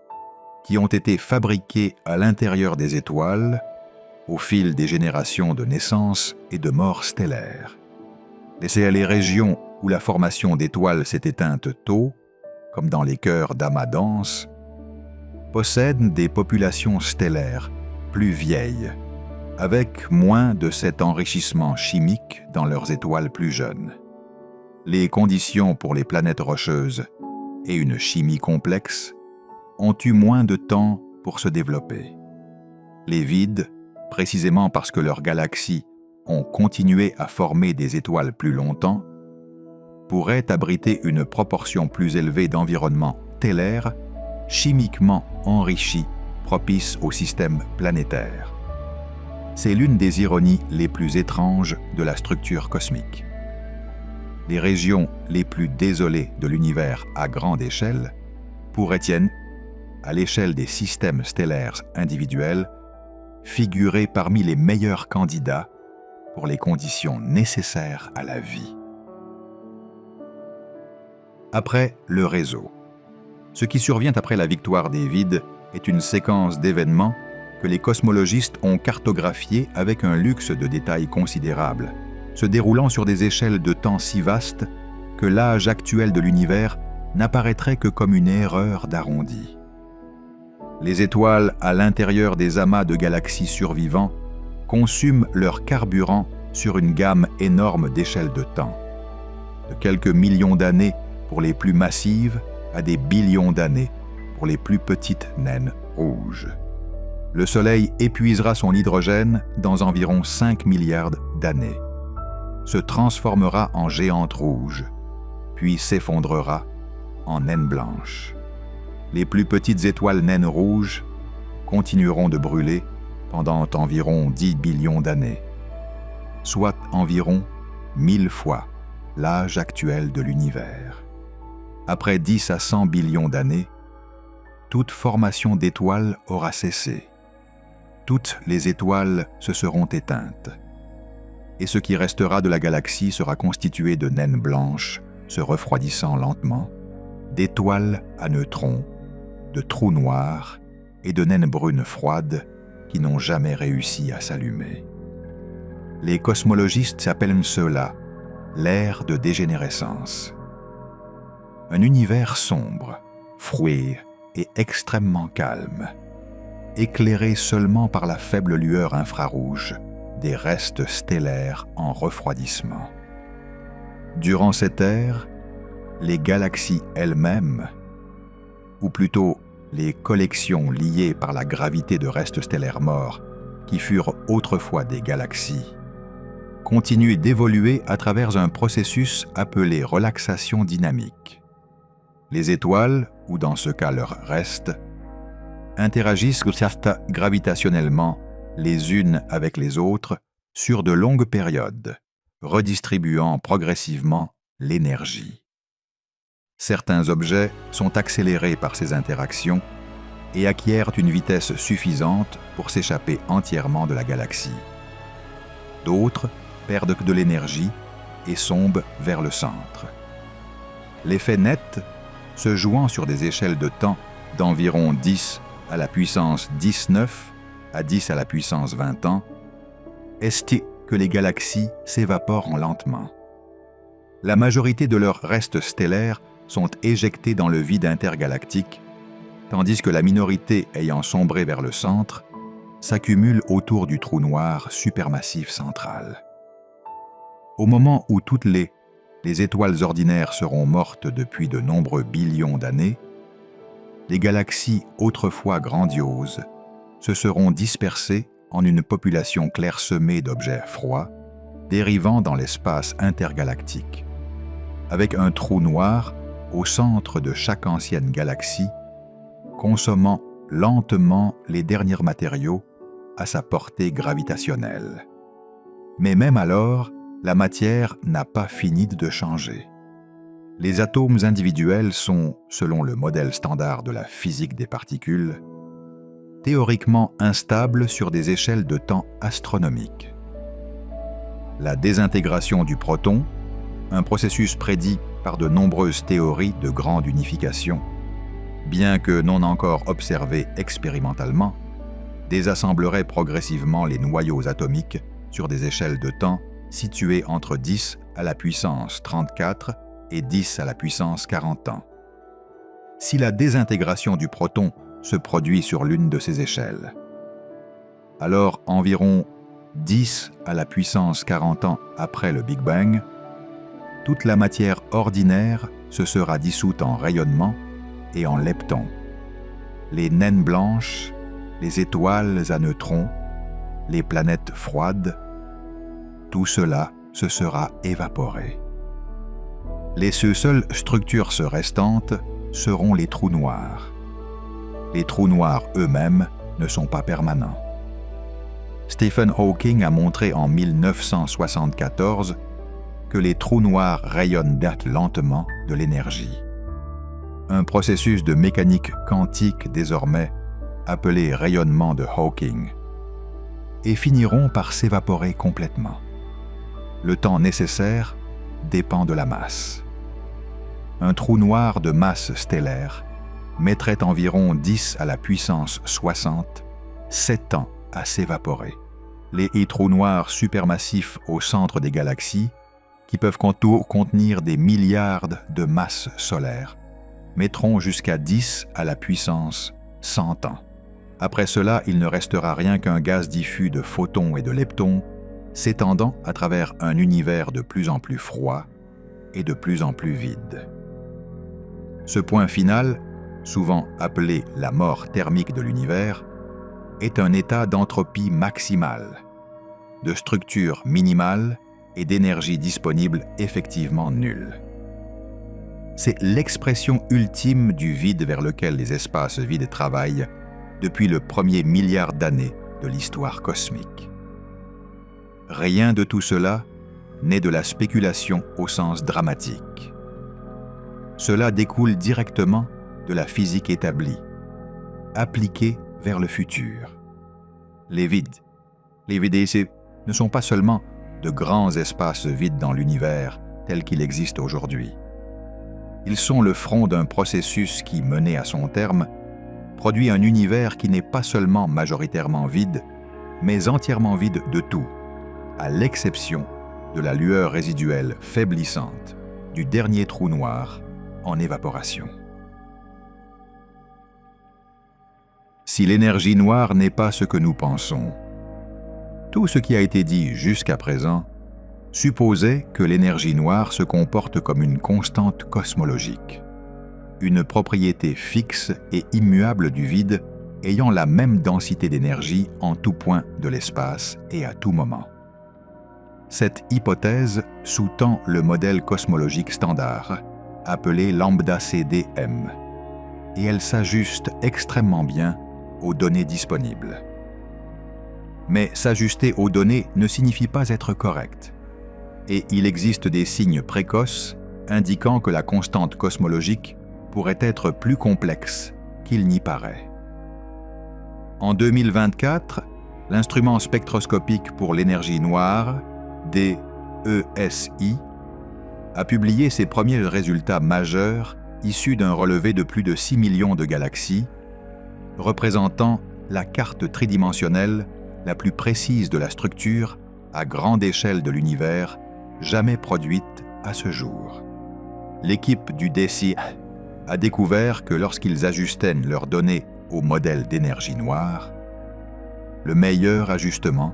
qui ont été fabriqués à l'intérieur des étoiles au fil des générations de naissances et de morts stellaires. Les régions où la formation d'étoiles s'est éteinte tôt, comme dans les cœurs d'amas denses, possèdent des populations stellaires plus vieilles, avec moins de cet enrichissement chimique dans leurs étoiles plus jeunes. Les conditions pour les planètes rocheuses et une chimie complexe ont eu moins de temps pour se développer. Les vides, précisément parce que leurs galaxies ont continué à former des étoiles plus longtemps, pourraient abriter une proportion plus élevée d'environnements stellaires chimiquement enrichis propices au système planétaire. C'est l'une des ironies les plus étranges de la structure cosmique. Les régions les plus désolées de l'univers à grande échelle pourraient, à l'échelle des systèmes stellaires individuels, figurer parmi les meilleurs candidats pour les conditions nécessaires à la vie. Après le réseau. Ce qui survient après la victoire des vides est une séquence d'événements que les cosmologistes ont cartographiés avec un luxe de détails considérable, se déroulant sur des échelles de temps si vastes que l'âge actuel de l'univers n'apparaîtrait que comme une erreur d'arrondi. Les étoiles à l'intérieur des amas de galaxies survivants consument leur carburant sur une gamme énorme d'échelles de temps, de quelques millions d'années pour les plus massives à des billions d'années pour les plus petites naines rouges. Le Soleil épuisera son hydrogène dans environ 5 milliards d'années, se transformera en géante rouge, puis s'effondrera en naine blanche. Les plus petites étoiles naines rouges continueront de brûler pendant environ 10 billions d'années, soit environ 1000 fois l'âge actuel de l'univers. Après 10 à 100 billions d'années, toute formation d'étoiles aura cessé. Toutes les étoiles se seront éteintes, et ce qui restera de la galaxie sera constitué de naines blanches se refroidissant lentement, d'étoiles à neutrons, de trous noirs et de naines brunes froides qui n'ont jamais réussi à s'allumer. Les cosmologistes appellent cela l'ère de dégénérescence. Un univers sombre, frouid et extrêmement calme, éclairé seulement par la faible lueur infrarouge des restes stellaires en refroidissement. Durant cette ère, les galaxies elles-mêmes, ou plutôt les collections liées par la gravité de restes stellaires morts qui furent autrefois des galaxies, continuent d'évoluer à travers un processus appelé relaxation dynamique. Les étoiles, ou dans ce cas leurs restes, interagissent gravitationnellement les unes avec les autres sur de longues périodes, redistribuant progressivement l'énergie. Certains objets sont accélérés par ces interactions et acquièrent une vitesse suffisante pour s'échapper entièrement de la galaxie. D'autres perdent de l'énergie et sombrent vers le centre. L'effet net, se jouant sur des échelles de temps d'environ 10 à la puissance 19 à 10 à la puissance 20 ans, estime que les galaxies s'évaporent lentement. La majorité de leurs restes stellaires sont éjectés dans le vide intergalactique, tandis que la minorité ayant sombré vers le centre s'accumule autour du trou noir supermassif central. Au moment où toutes les étoiles ordinaires seront mortes depuis de nombreux billions d'années, les galaxies autrefois grandioses se seront dispersées en une population clairsemée d'objets froids, dérivant dans l'espace intergalactique, avec un trou noir au centre de chaque ancienne galaxie, consommant lentement les derniers matériaux à sa portée gravitationnelle. Mais même alors, la matière n'a pas fini de changer. Les atomes individuels sont, selon le modèle standard de la physique des particules, théoriquement instables sur des échelles de temps astronomiques. La désintégration du proton, un processus prédit par de nombreuses théories de grande unification, bien que non encore observé expérimentalement, désassemblerait progressivement les noyaux atomiques sur des échelles de temps situées entre 10 à la puissance 34 et 10 à la puissance 40 ans. Si la désintégration du proton se produit sur l'une de ces échelles, alors environ 10 à la puissance 40 ans après le Big Bang, toute la matière ordinaire se sera dissoute en rayonnement et en leptons. Les naines blanches, les étoiles à neutrons, les planètes froides, tout cela se sera évaporé. Les seules structures restantes seront les trous noirs. Les trous noirs eux-mêmes ne sont pas permanents. Stephen Hawking a montré en 1974 que les trous noirs rayonnent lentement de l'énergie. Un processus de mécanique quantique désormais appelé rayonnement de Hawking, et finiront par s'évaporer complètement. Le temps nécessaire dépend de la masse. Un trou noir de masse stellaire mettrait environ 10 à la puissance 60, 7 ans à s'évaporer. Les trous noirs supermassifs au centre des galaxies, qui peuvent contenir des milliards de masses solaires, mettront jusqu'à 10 à la puissance 100 ans. Après cela, il ne restera rien qu'un gaz diffus de photons et de leptons s'étendant à travers un univers de plus en plus froid et de plus en plus vide. Ce point final, souvent appelé la mort thermique de l'univers, est un état d'entropie maximale, de structure minimale et d'énergie disponible effectivement nulle. C'est l'expression ultime du vide vers lequel les espaces vides travaillent depuis le premier milliard d'années de l'histoire cosmique. Rien de tout cela n'est de la spéculation au sens dramatique. Cela découle directement de la physique établie, appliquée vers le futur. Les vides ici ne sont pas seulement de grands espaces vides dans l'univers tel qu'il existe aujourd'hui. Ils sont le front d'un processus qui, mené à son terme, produit un univers qui n'est pas seulement majoritairement vide, mais entièrement vide de tout, à l'exception de la lueur résiduelle faiblissante du dernier trou noir en évaporation. Si l'énergie noire n'est pas ce que nous pensons, tout ce qui a été dit jusqu'à présent supposait que l'énergie noire se comporte comme une constante cosmologique, une propriété fixe et immuable du vide ayant la même densité d'énergie en tout point de l'espace et à tout moment. Cette hypothèse sous-tend le modèle cosmologique standard, appelé lambda CDM, et elle s'ajuste extrêmement bien aux données disponibles. Mais s'ajuster aux données ne signifie pas être correct, et il existe des signes précoces indiquant que la constante cosmologique pourrait être plus complexe qu'il n'y paraît. En 2024, l'instrument spectroscopique pour l'énergie noire, DESI, a publié ses premiers résultats majeurs issus d'un relevé de plus de 6 millions de galaxies, représentant la carte tridimensionnelle la plus précise de la structure à grande échelle de l'univers jamais produite à ce jour. L'équipe du DESI a découvert que lorsqu'ils ajustaient leurs données au modèle d'énergie noire, le meilleur ajustement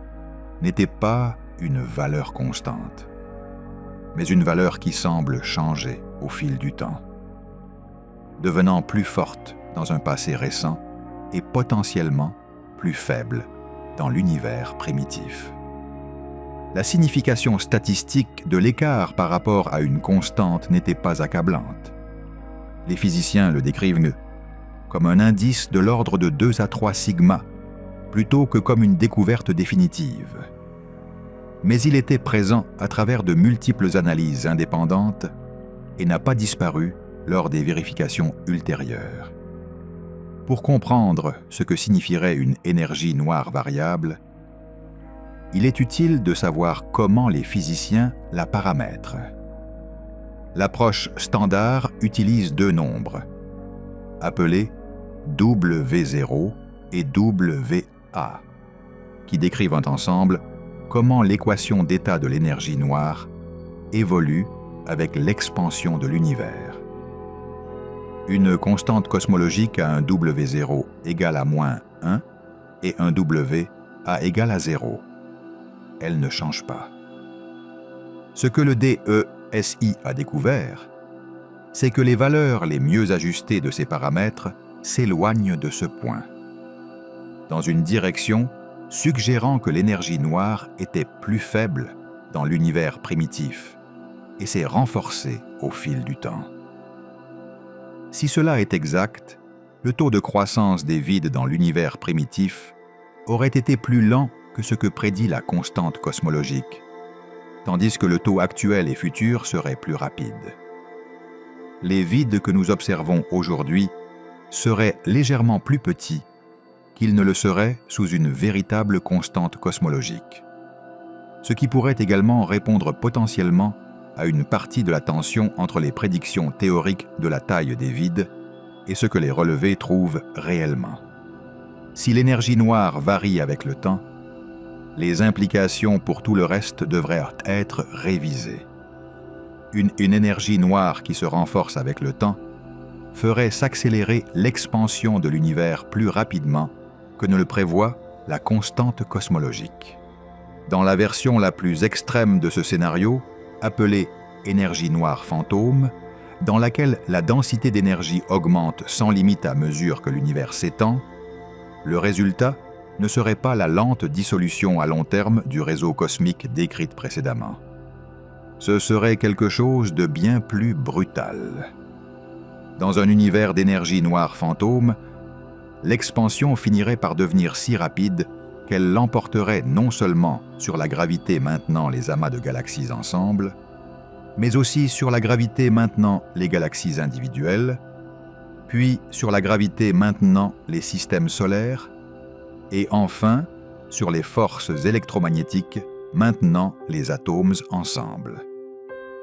n'était pas une valeur constante, mais une valeur qui semble changer au fil du temps, devenant plus forte dans un passé récent et potentiellement plus faible dans l'univers primitif. La signification statistique de l'écart par rapport à une constante n'était pas accablante. Les physiciens le décrivent comme un indice de l'ordre de 2 à 3 sigma, plutôt que comme une découverte définitive. Mais il était présent à travers de multiples analyses indépendantes et n'a pas disparu lors des vérifications ultérieures. Pour comprendre ce que signifierait une énergie noire variable, il est utile de savoir comment les physiciens la paramètrent. L'approche standard utilise 2 nombres, appelés W0 et WA, qui décrivent ensemble comment l'équation d'état de l'énergie noire évolue avec l'expansion de l'univers. Une constante cosmologique a un W0 égal à moins 1 et un WA égal à 0. Elle ne change pas. Ce que le DESI a découvert, c'est que les valeurs les mieux ajustées de ces paramètres s'éloignent de ce point, dans une direction suggérant que l'énergie noire était plus faible dans l'univers primitif et s'est renforcée au fil du temps. Si cela est exact, le taux de croissance des vides dans l'univers primitif aurait été plus lent que ce que prédit la constante cosmologique, tandis que le taux actuel et futur serait plus rapide. Les vides que nous observons aujourd'hui seraient légèrement plus petits qu'ils ne le seraient sous une véritable constante cosmologique, ce qui pourrait également répondre potentiellement à une partie de la tension entre les prédictions théoriques de la taille des vides et ce que les relevés trouvent réellement. Si l'énergie noire varie avec le temps, les implications pour tout le reste devraient être révisées. Une énergie noire qui se renforce avec le temps ferait s'accélérer l'expansion de l'univers plus rapidement que ne le prévoit la constante cosmologique. Dans la version la plus extrême de ce scénario, appelée énergie noire fantôme, dans laquelle la densité d'énergie augmente sans limite à mesure que l'univers s'étend, le résultat ne serait pas la lente dissolution à long terme du réseau cosmique décrite précédemment. Ce serait quelque chose de bien plus brutal. Dans un univers d'énergie noire fantôme, l'expansion finirait par devenir si rapide qu'elle l'emporterait non seulement sur la gravité maintenant les amas de galaxies ensemble, mais aussi sur la gravité maintenant les galaxies individuelles, puis sur la gravité maintenant les systèmes solaires, et enfin sur les forces électromagnétiques maintenant les atomes ensemble.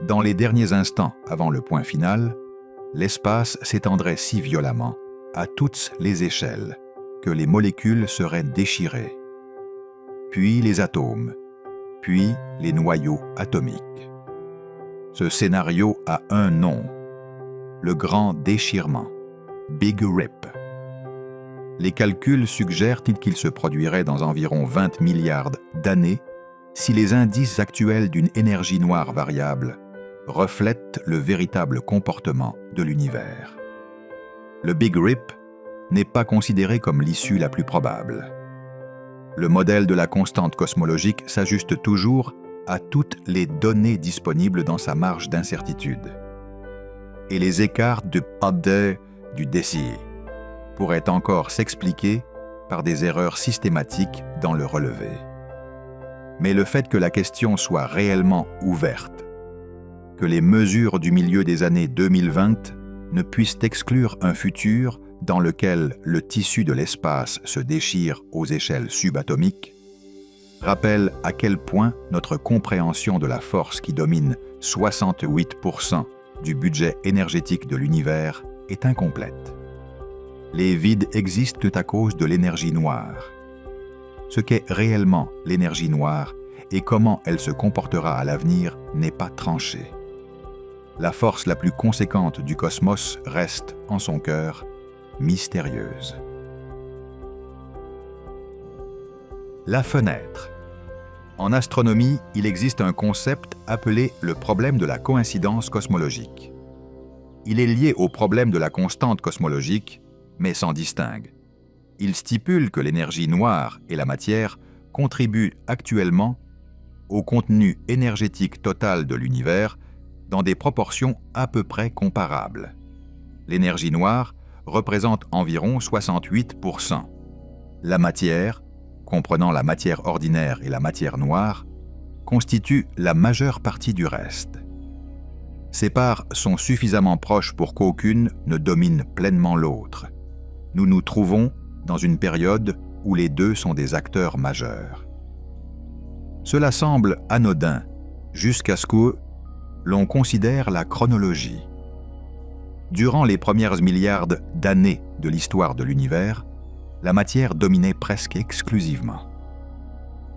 Dans les derniers instants avant le point final, l'espace s'étendrait si violemment, à toutes les échelles, que les molécules seraient déchirées, puis les atomes, puis les noyaux atomiques. Ce scénario a un nom, le grand déchirement, Big Rip. Les calculs suggèrent qu'il se produirait dans environ 20 milliards d'années si les indices actuels d'une énergie noire variable reflètent le véritable comportement de l'univers. Le Big Rip n'est pas considéré comme l'issue la plus probable. Le modèle de la constante cosmologique s'ajuste toujours à toutes les données disponibles dans sa marge d'incertitude. Et les écarts du AD du déci pourraient encore s'expliquer par des erreurs systématiques dans le relevé. Mais le fait que la question soit réellement ouverte, que les mesures du milieu des années 2020 ne puissent exclure un futur dans lequel le tissu de l'espace se déchire aux échelles subatomiques, rappelle à quel point notre compréhension de la force qui domine 68% du budget énergétique de l'univers est incomplète. Les vides existent à cause de l'énergie noire. Ce qu'est réellement l'énergie noire et comment elle se comportera à l'avenir n'est pas tranché. La force la plus conséquente du cosmos reste, en son cœur, mystérieuse. La fenêtre. En astronomie, il existe un concept appelé le problème de la coïncidence cosmologique. Il est lié au problème de la constante cosmologique, mais s'en distingue. Il stipule que l'énergie noire et la matière contribuent actuellement au contenu énergétique total de l'univers dans des proportions à peu près comparables. L'énergie noire représente environ 68%. La matière, comprenant la matière ordinaire et la matière noire, constitue la majeure partie du reste. Ces parts sont suffisamment proches pour qu'aucune ne domine pleinement l'autre. Nous nous trouvons dans une période où les deux sont des acteurs majeurs. Cela semble anodin jusqu'à ce que l'on considère la chronologie. Durant les premières milliards d'années de l'histoire de l'univers, la matière dominait presque exclusivement.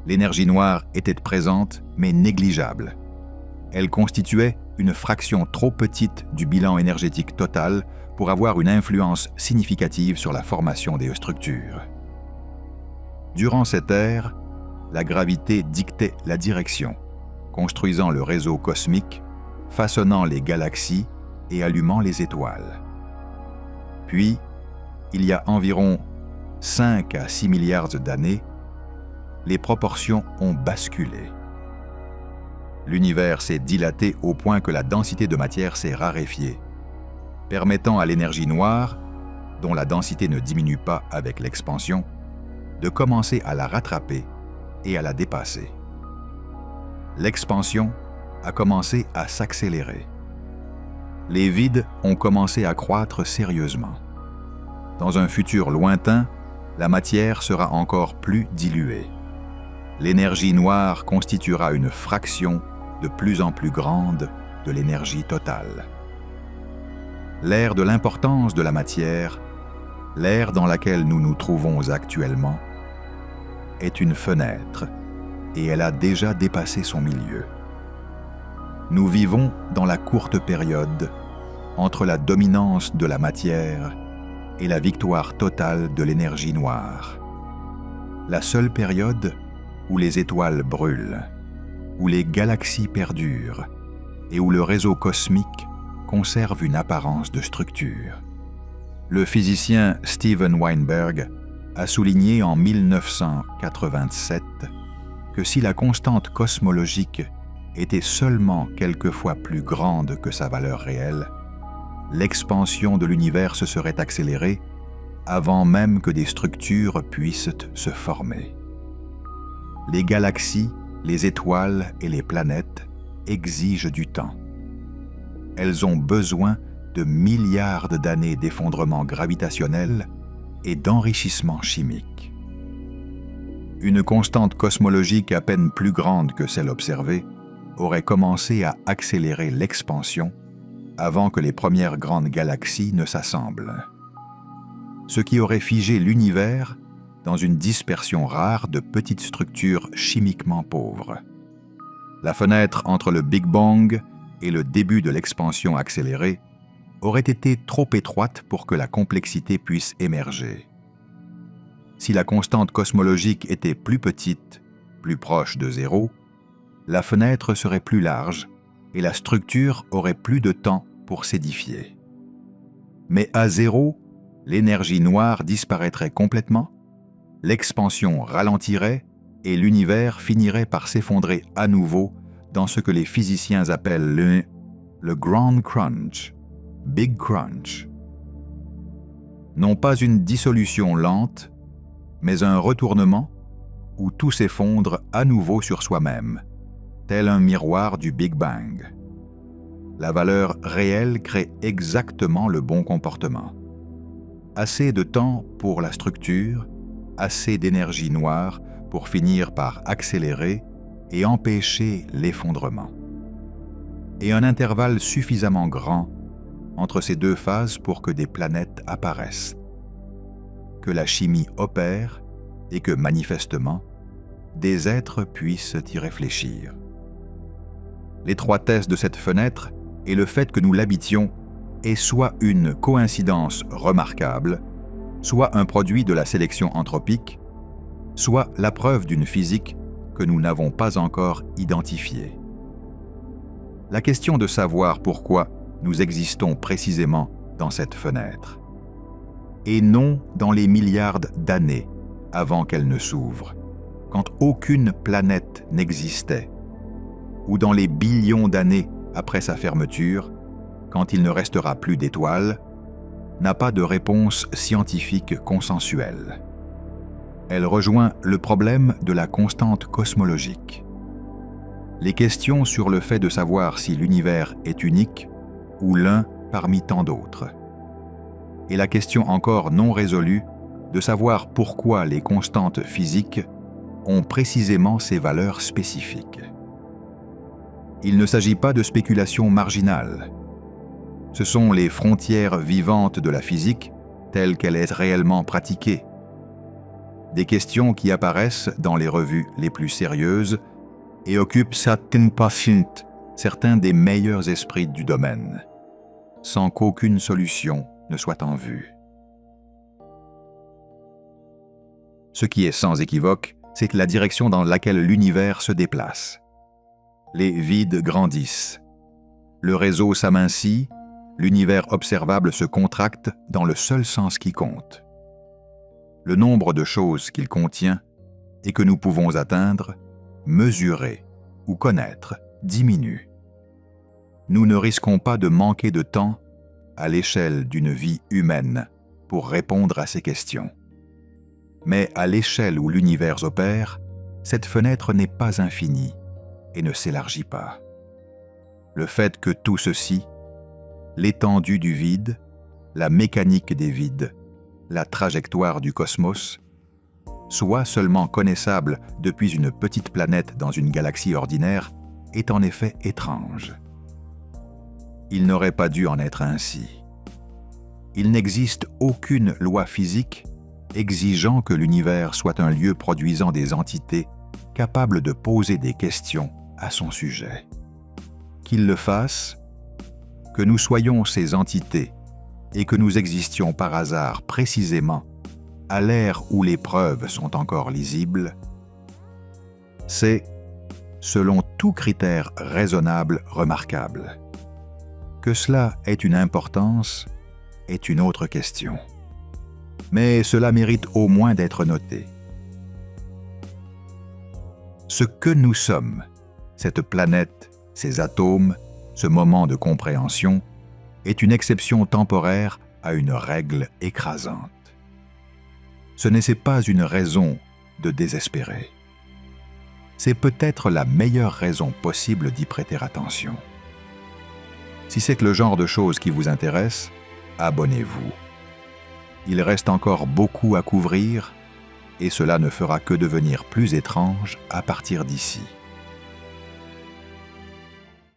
L'énergie noire était présente mais négligeable. Elle constituait une fraction trop petite du bilan énergétique total pour avoir une influence significative sur la formation des structures. Durant cette ère, la gravité dictait la direction, construisant le réseau cosmique, façonnant les galaxies et allumant les étoiles. Puis, il y a environ 5 à 6 milliards d'années, les proportions ont basculé. L'univers s'est dilaté au point que la densité de matière s'est raréfiée, permettant à l'énergie noire, dont la densité ne diminue pas avec l'expansion, de commencer à la rattraper et à la dépasser. L'expansion a commencé à s'accélérer. Les vides ont commencé à croître sérieusement. Dans un futur lointain, la matière sera encore plus diluée. L'énergie noire constituera une fraction de plus en plus grande de l'énergie totale. L'ère de l'importance de la matière, l'ère dans laquelle nous nous trouvons actuellement, est une fenêtre et elle a déjà dépassé son milieu. Nous vivons dans la courte période entre la dominance de la matière et la victoire totale de l'énergie noire. la seule période où les étoiles brûlent, où les galaxies perdurent et où le réseau cosmique conserve une apparence de structure. Le physicien Steven Weinberg a souligné en 1987 que si la constante cosmologique était seulement quelquefois plus grande que sa valeur réelle, l'expansion de l'univers se serait accélérée avant même que des structures puissent se former. Les galaxies, les étoiles et les planètes exigent du temps. Elles ont besoin de milliards d'années d'effondrement gravitationnel et d'enrichissement chimique. Une constante cosmologique à peine plus grande que celle observée aurait commencé à accélérer l'expansion avant que les premières grandes galaxies ne s'assemblent. Ce qui aurait figé l'univers dans une dispersion rare de petites structures chimiquement pauvres. La fenêtre entre le Big Bang et le début de l'expansion accélérée aurait été trop étroite pour que la complexité puisse émerger. Si la constante cosmologique était plus petite, plus proche de zéro, la fenêtre serait plus large et la structure aurait plus de temps pour s'édifier. Mais à zéro, l'énergie noire disparaîtrait complètement, l'expansion ralentirait et l'univers finirait par s'effondrer à nouveau dans ce que les physiciens appellent le Grand Crunch, Big Crunch. Non pas une dissolution lente, mais un retournement où tout s'effondre à nouveau sur soi-même, tel un miroir du Big Bang. La valeur réelle crée exactement le bon comportement. Assez de temps pour la structure, assez d'énergie noire pour finir par accélérer et empêcher l'effondrement. Et un intervalle suffisamment grand entre ces deux phases pour que des planètes apparaissent, que la chimie opère et que, manifestement, des êtres puissent y réfléchir. L'étroitesse de cette fenêtre et le fait que nous l'habitions est soit une coïncidence remarquable, soit un produit de la sélection anthropique, soit la preuve d'une physique que nous n'avons pas encore identifiée. La question de savoir pourquoi nous existons précisément dans cette fenêtre, et non dans les milliards d'années avant qu'elle ne s'ouvre, quand aucune planète n'existait, ou dans les billions d'années après sa fermeture, quand il ne restera plus d'étoiles, n'a pas de réponse scientifique consensuelle. Elle rejoint le problème de la constante cosmologique. Les questions sur le fait de savoir si l'univers est unique ou l'un parmi tant d'autres. Et la question encore non résolue de savoir pourquoi les constantes physiques ont précisément ces valeurs spécifiques. Il ne s'agit pas de spéculations marginales. Ce sont les frontières vivantes de la physique telle qu'elle est réellement pratiquée. Des questions qui apparaissent dans les revues les plus sérieuses et occupent certains des meilleurs esprits du domaine, sans qu'aucune solution ne soit en vue. Ce qui est sans équivoque, c'est la direction dans laquelle l'univers se déplace. Les vides grandissent. Le réseau s'amincit, l'univers observable se contracte dans le seul sens qui compte. Le nombre de choses qu'il contient et que nous pouvons atteindre, mesurer ou connaître diminue. Nous ne risquons pas de manquer de temps à l'échelle d'une vie humaine pour répondre à ces questions. Mais à l'échelle où l'univers opère, cette fenêtre n'est pas infinie et ne s'élargit pas. Le fait que tout ceci, l'étendue du vide, la mécanique des vides, la trajectoire du cosmos, soit seulement connaissable depuis une petite planète dans une galaxie ordinaire, est en effet étrange. Il n'aurait pas dû en être ainsi. Il n'existe aucune loi physique exigeant que l'univers soit un lieu produisant des entités capables de poser des questions à son sujet. Qu'il le fasse, que nous soyons ces entités et que nous existions par hasard précisément à l'ère où les preuves sont encore lisibles, c'est, selon tout critère raisonnable remarquable. Que cela ait une importance est une autre question. Mais cela mérite au moins d'être noté. Ce que nous sommes, cette planète, ces atomes, ce moment de compréhension, est une exception temporaire à une règle écrasante. Ce n'est pas une raison de désespérer. C'est peut-être la meilleure raison possible d'y prêter attention. Si c'est que le genre de choses qui vous intéresse, abonnez-vous. Il reste encore beaucoup à couvrir et cela ne fera que devenir plus étrange à partir d'ici.